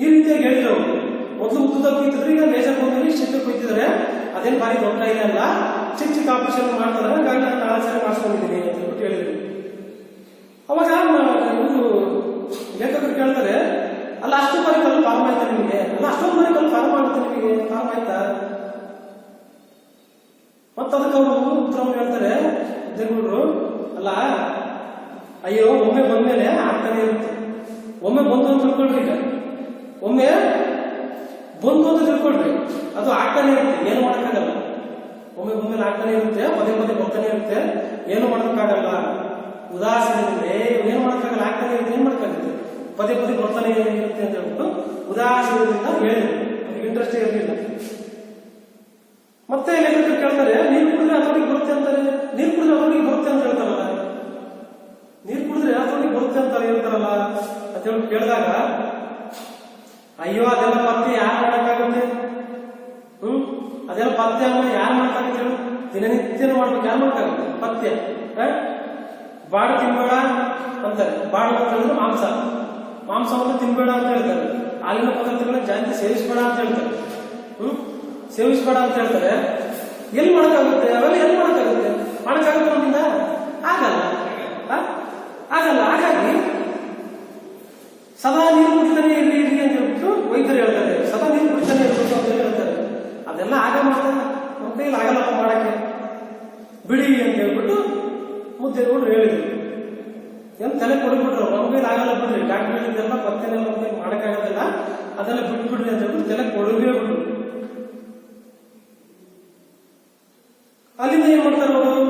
ಈ ರೀತಿಯಾಗಿ ಹೇಳಿದ್ರು. ಮೊದಲು ಉದ್ದದಾಗ ಕೊಯ್ತಿದ್ರು, ಈಗ ಲೇಸರ್ ಬಂದಲ್ಲಿ ಚಿಕ್ಕ ಕೊಯ್ತಿದ್ದಾರೆ. ಅದೇನು ಭಾರಿ ದೊಡ್ಡ ಕಾಯಿಲೆ ಅಲ್ಲ, ಚಿಕ್ಕ ಆಪರೇಷನ್ ಮಾಡ್ತಾರೆ, ಹಾಗಾಗಿ ನಾನು 4 ಸಾರಿ ಮಾಡಿಸ್ಕೊಂಡಿದ್ದೀನಿ ಅಂತ ಹೇಳ್ಬಿಟ್ಟು ಹೇಳಿದ್ರು. ಅವಾಗ ಇವರು ಲೇಖಕರು ಕೇಳ್ತಾರೆ, ಅಲ್ಲ ಅಷ್ಟು ಬಾರಿ ಕಲ್ಲು ಫಾರ್ಮ್ ಆಯ್ತಾ ನಿಮಗೆ, ಅಷ್ಟೊಂದು ಬಾರಿ ಕಲ್ಲು ಫಾರ್ಮ್ ಆಗುತ್ತೆ ನಿಮಗೆ, ಫಾರ್ಮ್ ಆಯ್ತಾ? ಮತ್ತದಕ್ಕೆ ಅವರು ಉತ್ತರ ಹೇಳ್ತಾರೆ ದೇಗುಡ್ರು, ಅಲ್ಲ ಅಯ್ಯೋ, ಒಮ್ಮೆ ಬಂದ್ಮೇಲೆ ಆಗ್ತಾನೆ ಇರುತ್ತೆ. ಒಮ್ಮೆ ಬಂದು ಅಂತ ತಿಳ್ಕೊಳ್ರಿ, ಈಗ ಒಮ್ಮೆ ಬಂದು ಅಂತ ತಿಳ್ಕೊಳ್ರಿ, ಅದು ಆಗ್ತಾನೆ ಇರುತ್ತೆ, ಏನು ಮಾಡೋಕ್ಕಾಗಲ್ಲ. ಒಮ್ಮೆ ಬಂದ್ಮೇಲೆ ಆಗ್ತಾನೆ ಇರುತ್ತೆ, ಪದೇ ಬರ್ತಾನೆ ಇರುತ್ತೆ, ಏನು ಮಾಡೋಕ್ಕಾಗಲ್ಲ. ಉದಾಸೀನದಿಂದ ಏನು ಮಾಡೋಕ್ಕಾಗಲ್ಲ, ಆಗ್ತಾನೆ ಇರುತ್ತೆ, ಏನು ಮಾಡೋಕ್ಕಾಗುತ್ತೆ, ಪದೇ ಬರ್ತಾನೆ ಇರುತ್ತೆ ಅಂತ ಹೇಳ್ಬಿಟ್ಟು ಉದಾಸೀನದಿಂದ ಹೇಳಿದ್ರು. ಅವ್ರಿಗೆ ಇಂಟ್ರೆಸ್ಟ್ ಇರಲಿಲ್ಲ. ಮತ್ತೆ ಲೇಖಕರು ಕೇಳ್ತಾರೆ, ನೀರು ಕುಡಿದ್ರೆ ಅದರೊಳಗೆ ಬರುತ್ತೆ ಅಂತಾರೆ, ನೀರು ಕುಡಿದ್ರೆ ಅದರೊಳಗೆ ಬರುತ್ತೆ ಅಂತ ಹೇಳ್ತಾರಲ್ಲ, ನೀರು ಕುಡಿದ್ರೆ ಅದರೊಳಗೆ ಬರುತ್ತೆ ಅಂತ ಹೇಳ್ತಾರಲ್ಲ ಅಂತ ಹೇಳಿ ಕೇಳಿದಾಗ, ಅಯ್ಯೋ ಅದೆಲ್ಲ ಪತ್ತೆ ಯಾರು ಮಾಡಕ್ಕಾಗುತ್ತೆ, ಅದೆಲ್ಲ ಪತ್ತೆ ಅನ್ನ ಯಾರು ಮಾಡಕ್ಕಾಗುತ್ತೆ ಹೇಳು, ದಿನನಿತ್ಯನ ಮಾಡ್ಬೇಕು, ಯಾರು ಮಾಡಕ್ಕಾಗುತ್ತೆ ಪಥ್ಯ? ಬಾಡು ತಿನ್ಬೇಡ ಅಂತಾರೆ. ಬಾಡು ಅಂತ ಹೇಳಿದ್ರೆ ಮಾಂಸವನ್ನು ತಿನ್ಬೇಡ ಅಂತ ಹೇಳ್ತಾರೆ. ಹಾಲಿನ ಪದಾರ್ಥಗಳನ್ನ ಜಾಸ್ತಿ ಸೇರಿಸಬೇಡ ಅಂತ ಹೇಳ್ತಾರೆ. ಸೇವಿಸಬೇಡ ಅಂತ ಹೇಳ್ತಾರೆ. ಎಲ್ಲಿ ಮಾಡಕ್ಕಾಗುತ್ತೆ? ಅವೆಲ್ಲ ಎಲ್ಲಿ ಮಾಡಕ್ಕಾಗುತ್ತೆ? ಮಾಡಕ್ಕಾಗುತ್ತೆ ನಮ್ಮಿಂದ? ಆಗಲ್ಲ. ಆಗಲ್ಲ. ಹಾಗಾಗಿ ಸದಾ ನೀರು ಕುಡಿತಾನೆ ಇರ್ಲಿ ಅಂತ ಹೇಳ್ಬಿಟ್ಟು ವೈದ್ಯರು ಹೇಳ್ತಾರೆ. ಸದಾ ನೀರು ಕುಡಿತಾನೆ ಇರ್ಬೇಕು ಅಂತ ಹೇಳ್ತಾರೆ. ಅದೆಲ್ಲ ಆಗ ಮಾಡ್ತಾರೆ. ನಮ್ಮ ಕೈಯಲ್ಲಿ ಆಗಲ್ಲ ಮಾಡಕ್ಕೆ, ಬಿಡಿ ಅಂತ ಹೇಳ್ಬಿಟ್ಟು ಮುದ್ದೆಗಳು ಹೇಳಿದ್ರು. ಏನು ತಲೆ ಕೊಡ್ಬಿಟ್ರು, ನಮ್ಮ ಕೈಲಿ ಆಗಲ್ಲ ಬಿಡ್ರಿ, ಡಾಕ್ಟರ್ ಹೇಳಿದ್ದೆಲ್ಲ ಪತ್ತೆಲ್ಲ ನಮ್ಮ ಕೈ ಮಾಡಕ್ಕಾಗೋದಿಲ್ಲ, ಅದೆಲ್ಲ ಬಿಟ್ಬಿಡ್ರಿ ಅಂತ ಹೇಳ್ಬಿಟ್ಟು ತಲೆ ಕೊಡಗೇ ಬಿಟ್ರು. ಅಲ್ಲಿಂದ ಏನ್ ಮಾಡ್ತಾರೆ ಅವರು,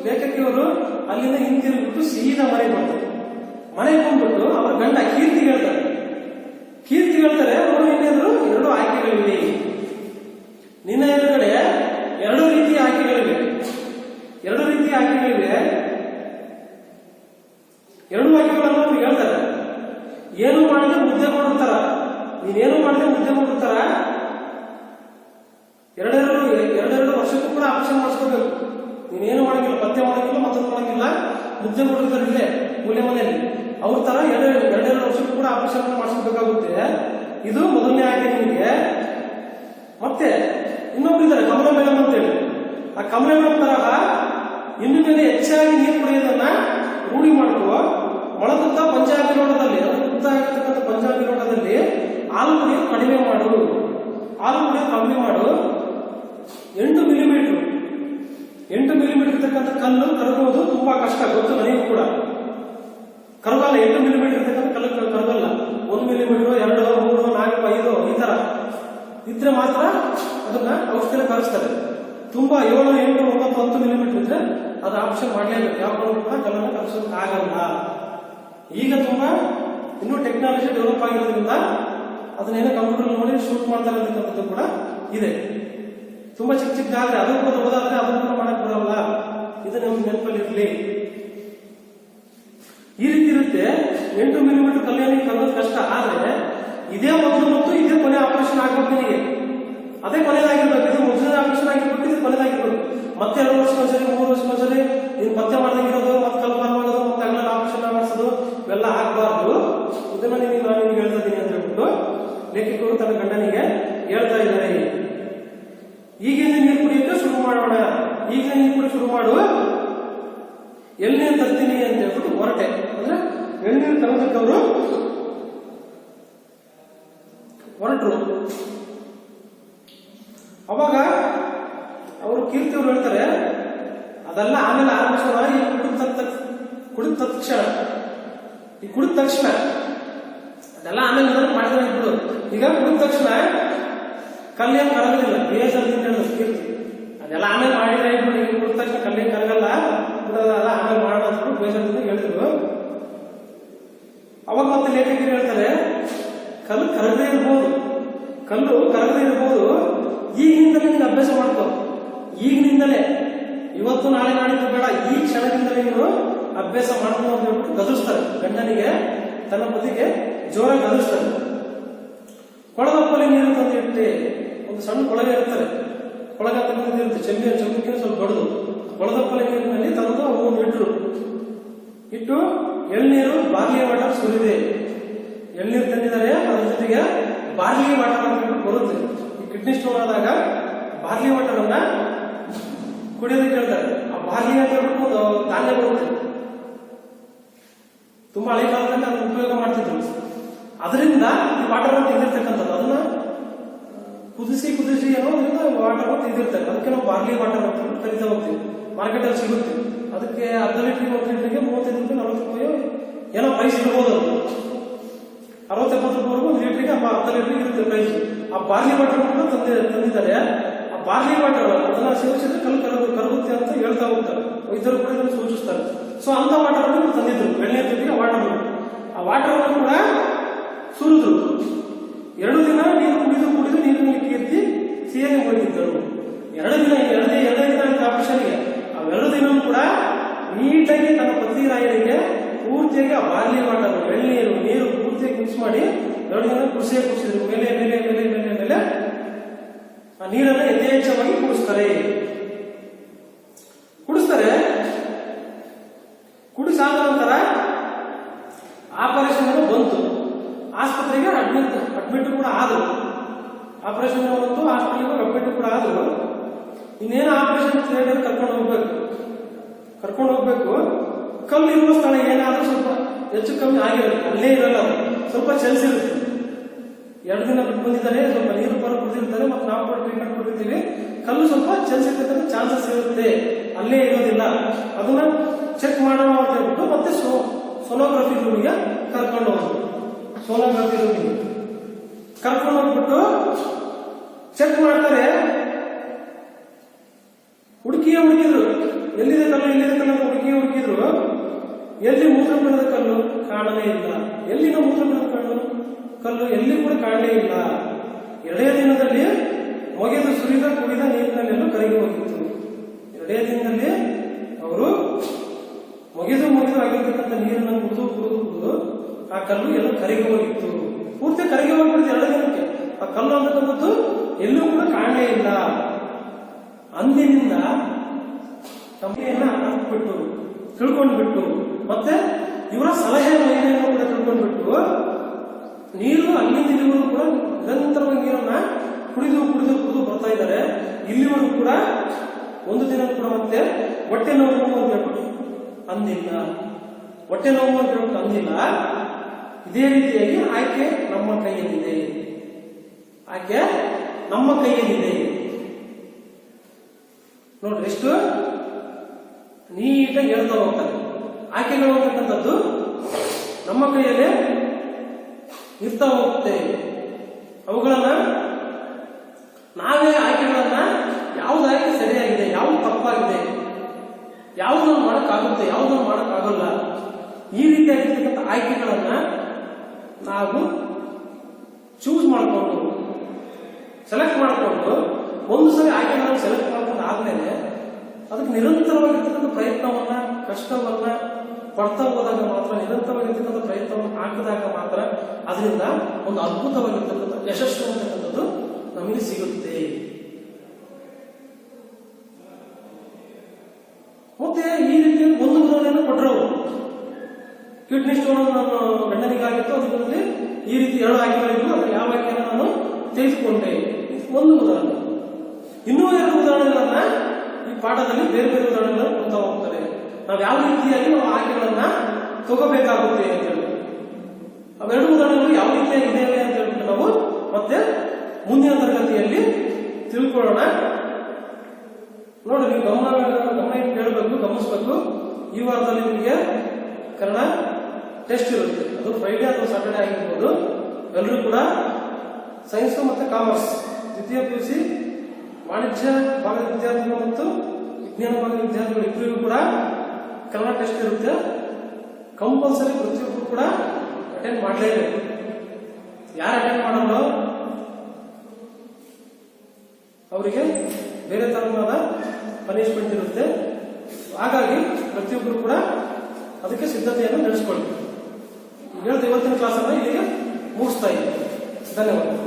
ಲೇಖಕಿಯವರು ಅಲ್ಲಿಂದ ಹಿಂತಿರುಗ್ಬಿಟ್ಟು ಸೀದಾ ಮನೆಗೆ ಬರ್ತಾರೆ. ಮನೆಗೆ ಬಂದ್ಬಿಟ್ಟು ಅವ್ರ ಗಂಡ ಕೀರ್ತಿ ಹೇಳ್ತಾರೆ. ಅವರು ಏನಾದ್ರು 2 ಆಯ್ಕೆಗಳಿವೆ, ನಿನ್ನ ಎದುರುಗಡೆ 2 ರೀತಿಯ ಆಯ್ಕೆಗಳಿವೆ. 2 ಆಯ್ಕೆಗಳನ್ನು ಅವ್ರು ಹೇಳ್ತಾರೆ. ಏನು ಮಾಡಿದ್ರೆ ಮುದ್ದೆ ಮಾಡಿರ್ತಾರ, ನೀನೇನು ಮಾಡಿದ್ರೆ ಮುದ್ದೆ ಮಾಡಿರ್ತಾರ. 2 ವರ್ಷಕ್ಕೂ ಕೂಡ ಆಪರೇಷನ್ ಮಾಡಿಸ್ಕೋಬೇಕು. ನೀನೇನು ಮಾಡಂಗಿಲ್ಲ, ಪತ್ತೆ ಮಾಡಂಗಿಲ್ಲ, ಮತ್ತೊಂದು ಮಾಡಂಗಿಲ್ಲ, ಮುದ್ದೆ ಮಾಡಿರ್ತಾರೆ ಇಲ್ಲೇ ಮೂಲೆ ಮನೆಯಲ್ಲಿ. ಅವ್ರ ತರ 2 ವರ್ಷಕ್ಕೂ ಕೂಡ ಆಪರೇಷನ್ ಮಾಡಿಸ್ಕೋಬೇಕಾಗುತ್ತೆ. ಇದು ಮೊದಲನೇ ಆಯ್ಕೆ ನಿಮಗೆ. ಮತ್ತೆ ಇನ್ನೊಬ್ರು ಇದ್ದಾರೆ ಕಮಲ ಮೇಡಮ್ ಅಂತೇಳಿ. ಆ ಕಮಲ ಮೇಡಮ್ ತರಹ ಇನ್ನು ಮೇಲೆ ಹೆಚ್ಚಾಗಿ ನೀರು ಕುಡಿಯೋದನ್ನ ರೂಢಿ ಮಾಡ್ಕೋ. ಮೊಳಗುತ್ತ ಪಂಜಾಬಿ ರೋಗದಲ್ಲಿ, ಉದ್ದ ಆಗಿರ್ತಕ್ಕಂಥ ಪಂಜಾಬಿ ರೋಗದಲ್ಲಿ ಹಾಲು ಕುಡಿಯೋದು ಕಡಿಮೆ ಮಾಡು. 8 ಮಿಲಿಮೀಟರ್ ಇರ್ತಕ್ಕಂಥ ಕಲ್ಲು ಕರಗೋದು ತುಂಬಾ ಕಷ್ಟ, ಗೊತ್ತು ನನಗೂ ಕೂಡ. ಕರಗಲ್ಲ, 8 ಮಿಲಿಮೀಟರ್ ಇರ್ತಕ್ಕಂಥ ಕಲ್ಲು ಕರಗಲ್ಲ. 1 ಮಿಲಿಮೀಟರ್, 2, 3, 4, 5 ಈ ತರ ಇದ್ರೆ ಮಾತ್ರ ಅದನ್ನ ಔಷಧಿನ ಕರೆಸ್ತಾರೆ. ತುಂಬಾ 7, 8, 9, 10 ಮಿಲಿಮೀಟರ್ ಇದ್ರೆ ಅದು ಆಪ್ಷನ್ ಮಾಡಲೇಬೇಕು. ಯಾವ ಕೂಡ ಕಲ್ಲನ್ನು ಕರೆಸೋದಕ್ಕೆ ಆಗಲ್ಲ. ಈಗ ತುಂಬಾ ಇನ್ನೂ ಟೆಕ್ನಾಲಜಿ ಡೆವಲಪ್ ಆಗಿರೋದ್ರಿಂದ ಅದನ್ನೇನೋ ಕಂಪ್ಯೂಟರ್ ನೋಡಿ ಶೂಟ್ ಮಾಡ್ತಾರೆ ಅಂತಕ್ಕಂಥದ್ದು ಕೂಡ ಇದೆ. ತುಂಬಾ ಚಿಕ್ಕದಾದ್ರೆ ಅದು ಕೂಡ ದೊಡ್ಡದಾದ್ರೆ ಅದನ್ನು ಕೂಡ ಮಾಡಕ್ ಬರಲ್ಲ. ಇದು ನಮ್ಮ ನೆನಪಲ್ಲಿ ಇರಲಿ. ಈ ರೀತಿ ಇರುತ್ತೆ. 8 ಮಿಲಿಮೀಟರ್ ಕಲ್ಯಾಣಿಗೆ ಕಲ್ಲೋದು ಕಷ್ಟ. ಆದ್ರೆ ಇದೇ ಮೊದಲು ಮತ್ತು ಇದೇ ಕೊನೆ ಆಪರೇಷನ್ ಆಗ್ಬೇಕು ನಿನಗೆ. ಅದೇ ಕೊನೆಯದಾಗಿರ್ಬೇಕು. ಇದು ಮೊದಲನೇ ಆಪರೇಷನ್ ಆಗಿರ್ಬೇಕು, ಇದು ಕೊನೆಯದಾಗಿರ್ಬೇಕು. ಮತ್ತೆ 2 ವರ್ಷಕ್ಕೊಂದ್ಸರಿ 3 ವರ್ಷಕ್ಕೊಂದ್ಸರಿ ನೀನು ಪತ್ತೆ ಮಾಡ್ದಂಗಿರೋದು, ಮತ್ತೆ ಕಲ್ಲು ಮಾಡೋದು, ಮತ್ತೆ ಅಗಲ ಆಪರೇಷನ್ ಮಾಡಿಸೋದು ಇವೆಲ್ಲ ಆಗ್ಬಾರ್ದು. ಇದನ್ನ ನಾನು ನಿಮ್ಗೆ ಹೇಳ್ತಾ ಇದ್ದೀನಿ ಅಂತ ಹೇಳ್ಬಿಟ್ಟು ಲೇಖಕರು ತನ್ನ ಗಂಡನಿಗೆ ಹೇಳ್ತಾ ಇದ್ದಾರೆ. ಈಗಿನ ನೀರು ಕುಡಿಯೋಕೆ ಶುರು ಮಾಡೋಣ, ಈಗಿನ ನೀರು ಕುಡಿಯೋಕೆ ಶುರು ಮಾಡು, ಎಳ್ನೀರು ತರ್ತೀನಿ ಅಂತ ಹೇಳ್ಬಿಟ್ಟು ಹೊರಟೆ. ಅಂದ್ರೆ ಎಳ್ನೀರು ತರೋದಕ್ಕೆ ಅವರು ಹೊರಟರು. ಅವಾಗ ಅವರು ಕೀರ್ತಿ ಅವರು ಹೇಳ್ತಾರೆ, ಅದೆಲ್ಲ ಆಮೇಲೆ ಆರಂಭಿಸೋಣ. ಈ ಕುಡಿದ ತಕ್ಷಣ ಅದೆಲ್ಲ ಆಮೇಲೆ ಮಾಡಿದ್ರೆ ಇಟ್ಬಿಡು. ಈಗ ಕುಡಿದ ತಕ್ಷಣ ಕಲ್ಲೇನು ಕರಗೋದಿಲ್ಲ, ಬೇಸರದಿಂದ ಹೇಳೋದು ಕೀರ್ತಿ. ಅದೆಲ್ಲ ಆಮೇಲೆ ಮಾಡಿದ್ರೆ ಇಟ್ಬಿಡು. ಈಗ ಕುಡಿದ ತಕ್ಷಣ ಕಲ್ಲೇನು ಕರಗಲ್ಲ, ಆಮೇಲೆ ಮಾಡೋಣ ಅಂತ ಬೇಸರದಿಂದ ಹೇಳಿದ್ರು. ಅವಾಗ ಮತ್ತೆ ಲೇಖಕರು ಹೇಳ್ತಾರೆ, ಕಲ್ಲು ಕರಗದೇ ಇರ್ಬೋದು, ಈಗಿನಿಂದಲೇ ನೀನು ಅಭ್ಯಾಸ ಮಾಡ್ಕೋ. ಈಗಿನಿಂದಲೇ, ಇವತ್ತು ನಾಳೆ ನಾಡಿದ್ದು ಬೇಡ, ಈ ಕ್ಷಣದಿಂದಲೇ ನೀನು ಅಭ್ಯಾಸ ಮಾಡ್ಕೋ ಅಂತ ಹೇಳ್ಬಿಟ್ಟು ಗದರಿಸ್ತಾರೆ. ಗಂಡನಿಗೆ, ತನ್ನ ಪತಿಗೆ ಜೋರಾಗಿ ಗದರಿಸ್ತಾರೆ. ಕೊಳದಪ್ಪಲ್ಲಿ ನೀರು ತಂದು ಇಟ್ಟೆ. ಒಂದು ಸಣ್ಣ ಕೊಳಗೆ ಇರ್ತಾರೆ, ಕೊಳಗ ತಂದಿರುತ್ತೆ, ಚೆಂಬಿನ ಸ್ವಲ್ಪ ದೊಡ್ಡದು. ಕೊಳದಪ್ಪಲ್ಲಿ ನೀರಿನಲ್ಲಿ ತಂದು ಅವನು ಇಟ್ಟು ಎಳ್ನೀರು ಬಾರ್ಲಿ ವಾಟರ್ ಸುರಿದೆ. ಎಳ್ನೀರು ತಂದಿದ್ದಾರೆ, ಅದ್ರ ಜೊತೆಗೆ ಬಾರ್ಲಿ ವಾಟರ್ ಅಂತ ಬರುತ್ತೆ. ಈ ಕಿಡ್ನಿ ಸ್ಟೋನ್ ಆದಾಗ ಬಾರ್ಲಿ ವಾಟರ್ ಅನ್ನ ಕುಡಿಯೋದಕ್ಕೆ ಹೇಳ್ತಾರೆ. ಆ ಬಾರ್ಲಿ ಅಂತ ಹೇಳ್ಬಿಟ್ಟು ಒಂದು ಧಾನ್ಯ ಬರುತ್ತೆ, ತುಂಬಾ ಹಳೆ ಕಾಲದಲ್ಲಿ ಅದನ್ನ ಉಪಯೋಗ ಮಾಡ್ತಿದ್ರು. ಅದರಿಂದ ಈ ವಾಟರ್ ಅಂತ ತೆಗೆದಿರ್ತಕ್ಕಂಥದ್ದು, ಅದನ್ನ ಕುದಿಸಿ ಏನೋ ವಾಟರ್ ಅಂತ ತೆಗೆದಿರ್ತಾರೆ. ಅದಕ್ಕೆ ನಾವು ಬಾರ್ಲಿ ವಾಟರ್ ಅಂತ ಕರಿತಾ ಹೋಗ್ತೀವಿ. ಮಾರ್ಕೆಟ್ ಅಲ್ಲಿ ಸಿಗುತ್ತೆ. ಅದಕ್ಕೆ 10 ಲೀಟರ್ಗೆ 1 ಲೀಟರ್ಗೆ 35 ರೂಪಾಯಿ 40 ರೂಪಾಯಿ ಏನೋ ಪ್ರೈಸ್ ಇರ್ಬೋದು. ಅದು 60-70 ರೂಪಾಯಿವರೆಗೂ 1 ಲೀಟರ್ಗೆ 10 ಲೀಟರ್ಗೆ ಇರುತ್ತೆ ಪ್ರೈಸ್. ಆ ಬಾರ್ಲಿ ವಾಟರ್ ತಂದಿದ್ದಾರೆ. ಆ ಬಾರ್ಲಿ ವಾಟರ್ ಅದನ್ನ ಸೇವಿಸಿದ್ರೆ ಕಲ್ಲು ಕರಗುತ್ತೆ ಅಂತ ಹೇಳ್ತಾ ಹೋಗ್ತಾರೆ. ವೈದ್ಯರು ಕೂಡ ಇದನ್ನು ಸೂಚಿಸ್ತಾರೆ. ಸೊ ಅಂತ ವಾಟರ್ ಅನ್ನು ತಂದಿದ್ರು, ಎಣ್ಣೆ ಜೊತೆಗೆ ವಾಟರ್. ಆ ವಾಟರ್ ಕೂಡ ಸುರಿದ್ರು. 2 ದಿನ ನೀರು ಕುಡಿದು ನೀರಿನಲ್ಲಿ ಕೀರ್ತಿ ಸಿಹಿಯಾಗಿ ಹೋಗಿದ್ದರು. 2 ದಿನ ಆಪರೇಷನ್ಗೆ. ಆ 2 ದಿನ ಕೂಡ ನೀಟಾಗಿ ತನ್ನ ಪತಿ ರಾಯರಿಗೆ ಪೂರ್ತಿಯಾಗಿ ಆ ಬಾರ್ಲಿ ವಾಟರ್, ಎಳ್ನೀರು, ನೀರು ಪೂರ್ತಿಯಾಗಿ ಮಿಕ್ಸ್ ಮಾಡಿ 2 ದಿನ ಕುಡಿಸಿದ್ರು. ಮೇಲೆ ಆ ನೀರನ್ನು ಯಥೇಚ್ಛವಾಗಿ ಕುಡಿಸ್ತಾರೆ. ಕುಡಿಸಾದ ನಂತರ ಆಪರೇಷನ್ ಬಂತು. ಆಸ್ಪತ್ರೆಗೆ ಅಡ್ಮಿಟ್ ಕೂಡ ಆದರು. ಆಪರೇಷನ್ ಒಂದು ಹಾಸ್ಪಿಟಲ್ಗೆ ಅಡ್ಮಿಟ್ ಕೂಡ ಆದ್ರು ಇನ್ನೇನು ಆಪರೇಷನ್ ಥಿಯೇಟರ್ ಕರ್ಕೊಂಡು ಹೋಗ್ಬೇಕು. ಕಲ್ಲು ಇರುವ ಸ್ಥಳ ಏನಾದ್ರೂ ಸ್ವಲ್ಪ ಹೆಚ್ಚು ಕಮ್ಮಿ ಆಗಿರುತ್ತೆ, ಅಲ್ಲೇ ಇರಲ್ಲ, ಸ್ವಲ್ಪ ಚಲಿಸಿರುತ್ತೆ. 2 ದಿನ ಬಿಟ್ಟು ಬಂದಿದ್ದಾರೆ, ಸ್ವಲ್ಪ ನೀರು ಕುಡಿದಿರ್ತಾರೆ, ಮತ್ತೆ ನಾವು ಕೂಡ ಟ್ರೀಟ್ಮೆಂಟ್ ಕೊಟ್ಟಿರ್ತೀವಿ. ಕಲ್ಲು ಸ್ವಲ್ಪ ಚಲಿಸಿರ್ತಕ್ಕಂಥ ಚಾನ್ಸಸ್ ಇರುತ್ತೆ, ಅಲ್ಲೇ ಇರೋದಿಲ್ಲ. ಅದನ್ನ ಚೆಕ್ ಮಾಡೋಣ ಅಂತ ಹೇಳ್ಬಿಟ್ಟು ಮತ್ತೆ ಸೋನೋಗ್ರಫಿ ರೂಮಿಗೆ ಕರ್ಕೊಂಡು ಹೋಗ್ಬೇಕು. ಸೋನೋಗ್ರಫಿ ರೂಮಿಗೆ ಕರ್ಕೊಂಡು ಹೋಗ್ಬಿಟ್ಟು ಚೆಕ್ ಮಾಡ್ತಾರೆ. ಹುಡುಕಿದ್ರು ಎಲ್ಲಿದೆ ಕಲ್ಲು ಅಂತ ಹುಡುಕಿದ್ರು. ಎಲ್ಲಿ ಮೂತ್ರಪಿಂಡದ ಕಲ್ಲು ಕಾಣಲೇ ಇಲ್ಲ. ಎಲ್ಲಿನ ಮೂತ್ರಪಿಂಡದ ಕಲ್ಲು ಎಲ್ಲಿ ಕೂಡ ಕಾಣಲೇ ಇಲ್ಲ. 2 ದಿನದಲ್ಲಿ ಮೊಗೆದು ಸುರಿದ ಕುಡಿದ ನೀರಿನಲ್ಲೆಲ್ಲೂ ಕರಗಿ ಹೋಗಿತ್ತು. 2 ದಿನದಲ್ಲಿ ಅವರು ಮೊಗೆದು ಆಗಿರ್ತಕ್ಕಂಥ ನೀರನ್ನು ಕುಡಿದು ಆ ಕಲ್ಲು ಎಲ್ಲ ಕರಗಿ ಹೋಗಿತ್ತು. ಪೂರ್ತಿ ಕರಗಿ ಹೋಗ್ಬಿಡುತ್ತೆ 2 ದಿನಕ್ಕೆ. ಆ ಕಲ್ಲು ಅಂತಕ್ಕಂಥದ್ದು ಎಲ್ಲೂ ಕೂಡ ಕಾಣಲೇ ಇಲ್ಲ. ಅಂದಿನಿಂದ ಕಂಪನಿಯನ್ನ ಹಾಕ್ಬಿಟ್ಟು ತಿಳ್ಕೊಂಡ್ಬಿಟ್ಟು ಮತ್ತೆ ಇವರ ಸಲಹೆ ಮಹಿಳೆಯನ್ನು ಕೂಡ ತಿಳ್ಕೊಂಡ್ಬಿಟ್ಟು ನೀರು ಅಲ್ಲಿಂದ ಇಲ್ಲಿವರೆಗೂ ಕೂಡ ನಿರಂತರವಾಗಿ ನೀರನ್ನ ಕುಡಿದು ಬರ್ತಾ ಇದ್ದಾರೆ. ಇಲ್ಲಿವರೆಗೂ ಕೂಡ ಒಂದು ದಿನ ಕೂಡ ಮತ್ತೆ ಹೊಟ್ಟೆ ನೋವು ಅಂತ ಹೇಳ್ಬಿಟ್ಟು ಅಂದಿಲ್ಲ. ಹೊಟ್ಟೆ ನೋವು ಅಂತ ಹೇಳ್ಬಿಟ್ಟು ಅಂದಿಲ್ಲ. ಇದೇ ರೀತಿಯಾಗಿ ಆಯ್ಕೆ ನಮ್ಮ ಕೈಯಲ್ಲಿದೆ. ನೋಡ್ರಿ ಎಷ್ಟು ನೀಟಾಗಿ ಹೇಳ್ತಾ ಹೋಗ್ತಾರೆ. ಆಯ್ಕೆಗಳು ಅಂತಕ್ಕಂಥದ್ದು ನಮ್ಮ ಕೈಯಲ್ಲೇ ಇರ್ತಾ ಹೋಗುತ್ತೆ. ಅವುಗಳನ್ನ ನಾವೇ ಆಯ್ಕೆಗಳನ್ನ ಯಾವ್ದು ಆಯ್ಕೆ ಸರಿಯಾಗಿದೆ, ಯಾವ್ದು ತಪ್ಪಾಗಿದೆ, ಯಾವ್ದು ಮಾಡಕ್ಕಾಗುತ್ತೆ, ಯಾವ್ದು ಮಾಡಕ್ಕಾಗಲ್ಲ, ಈ ರೀತಿಯಾಗಿರ್ತಕ್ಕಂಥ ಆಯ್ಕೆಗಳನ್ನ ನಾವು ಚೂಸ್ ಮಾಡಿಕೊಂಡು ಸೆಲೆಕ್ಟ್ ಮಾಡಿಕೊಂಡು ಒಂದು ಸಲ ಆಯ್ಕೆಗಳನ್ನು ಸೆಲೆಕ್ಟ್ ಮಾಡ್ಕೊಂಡು ಆದ್ಮೇಲೆ ಅದಕ್ಕೆ ನಿರಂತರವಾಗಿರ್ತಕ್ಕಂಥ ಪ್ರಯತ್ನವನ್ನ ಕಷ್ಟವನ್ನ ಪಡ್ತಾ ಹೋದಾಗ ಮಾತ್ರ, ನಿರಂತರವಾಗಿರ್ತಕ್ಕಂಥ ಪ್ರಯತ್ನವನ್ನು ಹಾಕಿದಾಗ ಮಾತ್ರ ಅದರಿಂದ ಒಂದು ಅದ್ಭುತವಾಗಿರ್ತಕ್ಕಂಥ ಯಶಸ್ಸು ಅಂತಕ್ಕಂಥದ್ದು ನಮಗೆ ಸಿಗುತ್ತೆ. ಮತ್ತೆ ಈ ರೀತಿ ಒಂದು ಉದಾಹರಣೆಯನ್ನು ಕೊಟ್ಟರು. ಕಿಡ್ನಿ ಸ್ಟೋನ್ ನಾನು ಗಂಡನಿಗಾಗಿತ್ತು, ಅದರಲ್ಲಿ ಈ ರೀತಿ 2 ಆಯ್ಕೆಗಳಿದ್ದು ಅದರ ಯಾವ ಆಯ್ಕೆಯನ್ನು ನಾನು ತೆಗೆದುಕೊಂಡೆ. ಒಂದು ಉದಾಹರಣೆ. ಇನ್ನೂ 2 ಉದಾಹರಣೆಗಳನ್ನ ಈ ಪಾಠದಲ್ಲಿ ಬೇರೆ ಉದಾಹರಣೆಗಳನ್ನು ಕೊಡ್ತಾ ಹೋಗ್ತಾರೆ. ನಾವು ಯಾವ ರೀತಿಯಾಗಿ ನಾವು ಆಯ್ಕೆಗಳನ್ನ ತಗೋಬೇಕಾಗುತ್ತೆ ಅಂತ ಹೇಳಿ ಅವೆರಡು ಉದಾಹರಣೆಗಳು ಯಾವ ರೀತಿಯಾಗಿ ಇದ್ದೇವೆ ಅಂತ ಹೇಳ್ಬಿಟ್ಟು ನಾವು ಮತ್ತೆ ಮುಂದಿನ ತರಗತಿಯಲ್ಲಿ ತಿಳ್ಕೊಳ್ಳೋಣ. ನೋಡಿ, ನೀವು ಗಮನ ಇಟ್ಟು ಕೇಳಬೇಕು, ಗಮನಿಸಬೇಕು. ಈ ವಾರದಲ್ಲಿ ನಿಮಗೆ ಕನ್ನಡ ಟೆಸ್ಟ್ ಇರುತ್ತೆ. ಅದು ಫ್ರೈಡೇ ಅಥವಾ ಸಾಟರ್ಡೆ ಆಗಿರ್ಬೋದು. ಎಲ್ಲರೂ ಕೂಡ ಸೈನ್ಸ್ ಮತ್ತೆ ಕಾಮರ್ಸ್ ದ್ವಿತೀಯ PUC ವಾಣಿಜ್ಯ ಭಾಗದ ವಿದ್ಯಾರ್ಥಿಗಳು ಮತ್ತು ವಿಜ್ಞಾನ ಭಾಗದ ವಿದ್ಯಾರ್ಥಿಗಳು ಇಬ್ಬರಿಗೂ ಕೂಡ ಕನ್ನಡ ಟೆಸ್ಟ್ ಇರುತ್ತೆ. ಕಂಪಲ್ಸರಿ ಪ್ರತಿಯೊಬ್ಬರು ಕೂಡ ಅಟೆಂಡ್ ಮಾಡಲೇಬೇಕು. ಯಾರು ಅಟೆಂಡ್ ಮಾಡಲು ಅವರಿಗೆ ಬೇರೆ ತರಹದ ಪನಿಷ್ಮೆಂಟ್ ಇರುತ್ತೆ. ಹಾಗಾಗಿ ಪ್ರತಿಯೊಬ್ಬರು ಕೂಡ ಅದಕ್ಕೆ ಸಿದ್ಧತೆಯನ್ನು ನಡೆಸಿಕೊಳ್ಳಿ. ಇವತ್ತಿನ ಕ್ಲಾಸನ್ನು ಇಲ್ಲಿಗೆ ಮುಗಿಸ್ತಾ ಇದ್ದೀನಿ. ಧನ್ಯವಾದ.